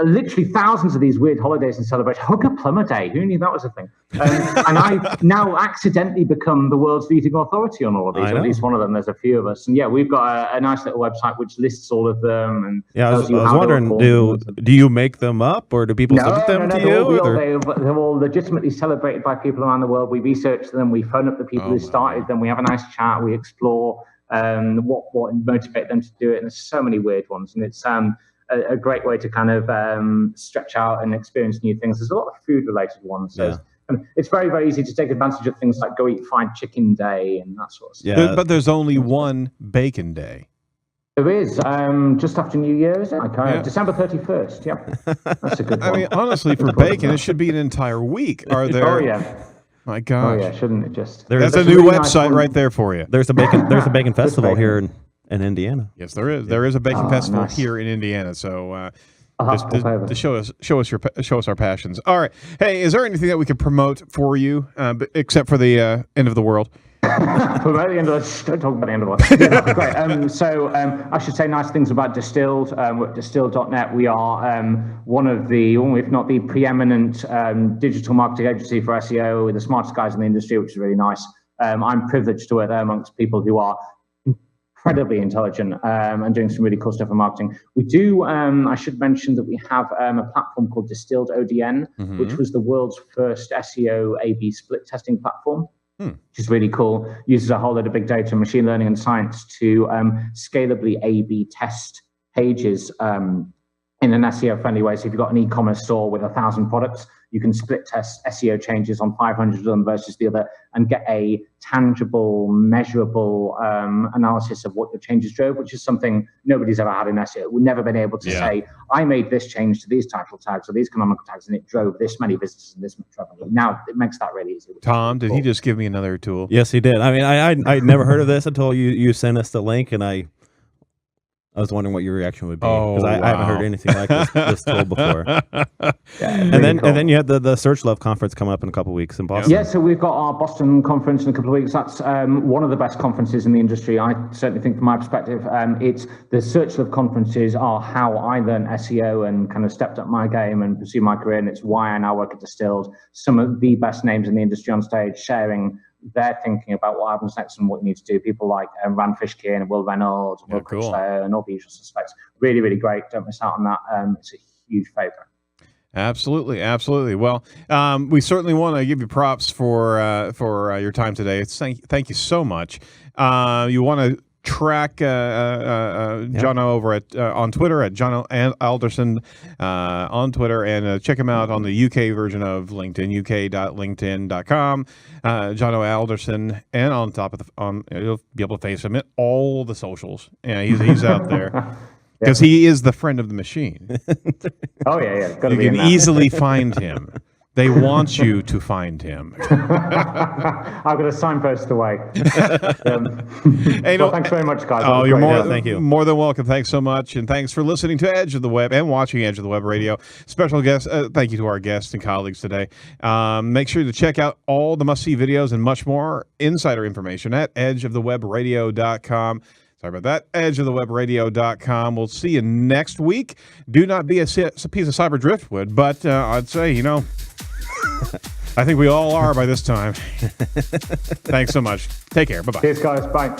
Speaker 2: Literally thousands of these weird holidays and celebrations. Hooker Plumber Day. Who knew that was a thing? And I now accidentally become the world's leading authority on all of these. Or at least one of them. There's a few of us. And we've got a nice little website which lists all of them. And
Speaker 4: I was wondering, do you make them up, or do people send them to you?
Speaker 2: They're all legitimately celebrated by people around the world. We research them. We phone up the people who started them. We have a nice chat. We explore what motivated them to do it. And there's so many weird ones. And it's a great way to kind of stretch out and experience new things. There's a lot of food-related ones. So it's very, very easy to take advantage of things like Go Eat Fried Chicken Day and that sort of stuff.
Speaker 3: But there's only one Bacon Day.
Speaker 2: There is, just after New Year, is it? December 31st, That's a good one.
Speaker 3: I mean, honestly, for bacon, it should be an entire week. Are there...
Speaker 2: Oh, yeah.
Speaker 3: My gosh.
Speaker 2: Oh, yeah, shouldn't it just...
Speaker 3: That's a new really website right there for you.
Speaker 4: There's a bacon festival here in Indiana.
Speaker 3: Yes, there is. There is a bacon festival here in Indiana. So to show us our passions. All right. Hey, is there anything that we could promote for you, except for the end of the world?
Speaker 2: Promote the end of the don't talk about the end of the world. Great. I should say nice things about Distilled. We're at Distilled.net. We are one of the, if not the preeminent digital marketing agency for SEO, with the smartest guys in the industry, which is really nice. I'm privileged to work there amongst people who are incredibly intelligent and doing some really cool stuff in marketing. We do, I should mention that we have a platform called Distilled ODN, which was the world's first SEO A/B split testing platform. Which is really cool. Uses a whole lot of big data, machine learning, and science to scalably A/B test pages in an SEO-friendly way. So if you've got an e-commerce store with 1,000 products, you can split test SEO changes on 500 of them versus the other and get a tangible, measurable analysis of what the changes drove, which is something nobody's ever had in SEO. We've never been able to say, I made this change to these title tags or these canonical tags, and it drove this many visitors and this much revenue. Now it makes that really easy.
Speaker 3: Tom, did he just give me another tool?
Speaker 4: Yes, he did. I mean, I'd never heard of this until you sent us the link, and I was wondering what your reaction would be, because I haven't heard anything like this tool before. And then you had the Search Love conference coming up in a couple of weeks in Boston.
Speaker 2: Yeah, so we've got our Boston conference in a couple of weeks. That's one of the best conferences in the industry, I certainly think, from my perspective. It's the Search Love conferences are how I learned SEO and kind of stepped up my game and pursued my career, and it's why I now work at Distilled. Some of the best names in the industry on stage sharing their thinking about what happens next and what you need to do. People like Rand Fishkin and Will Reynolds and Will Critchlow and all the usual suspects. Really, really great. Don't miss out on that. It's a huge favorite.
Speaker 3: Absolutely, absolutely. Well, we certainly want to give you props for your time today. Thank you so much. You want to track Jono over at on Twitter at Jono Alderson on Twitter, and check him out on the UK version of LinkedIn, uk.linkedin.com. Jono Alderson, and on top of you'll be able to face him at all the socials. Yeah, he's out there. Because he is the friend of the machine.
Speaker 2: Oh, yeah.
Speaker 3: You can easily find him. They want you to find him.
Speaker 2: I've got a signpost away.
Speaker 3: Hey,
Speaker 2: well, thanks very much, guys.
Speaker 3: Oh, you're
Speaker 4: thank you.
Speaker 3: More than welcome. Thanks so much. And thanks for listening to Edge of the Web and watching Edge of the Web Radio. Special guest, thank you to our guests and colleagues today. Make sure to check out all the must-see videos and much more insider information at edgeofthewebradio.com. Sorry about that. edgeofthewebradio.com. We'll see you next week. Do not be a piece of cyber driftwood, but I'd say, I think we all are by this time. Thanks so much. Take care. Bye-bye.
Speaker 2: Cheers, guys. Bye.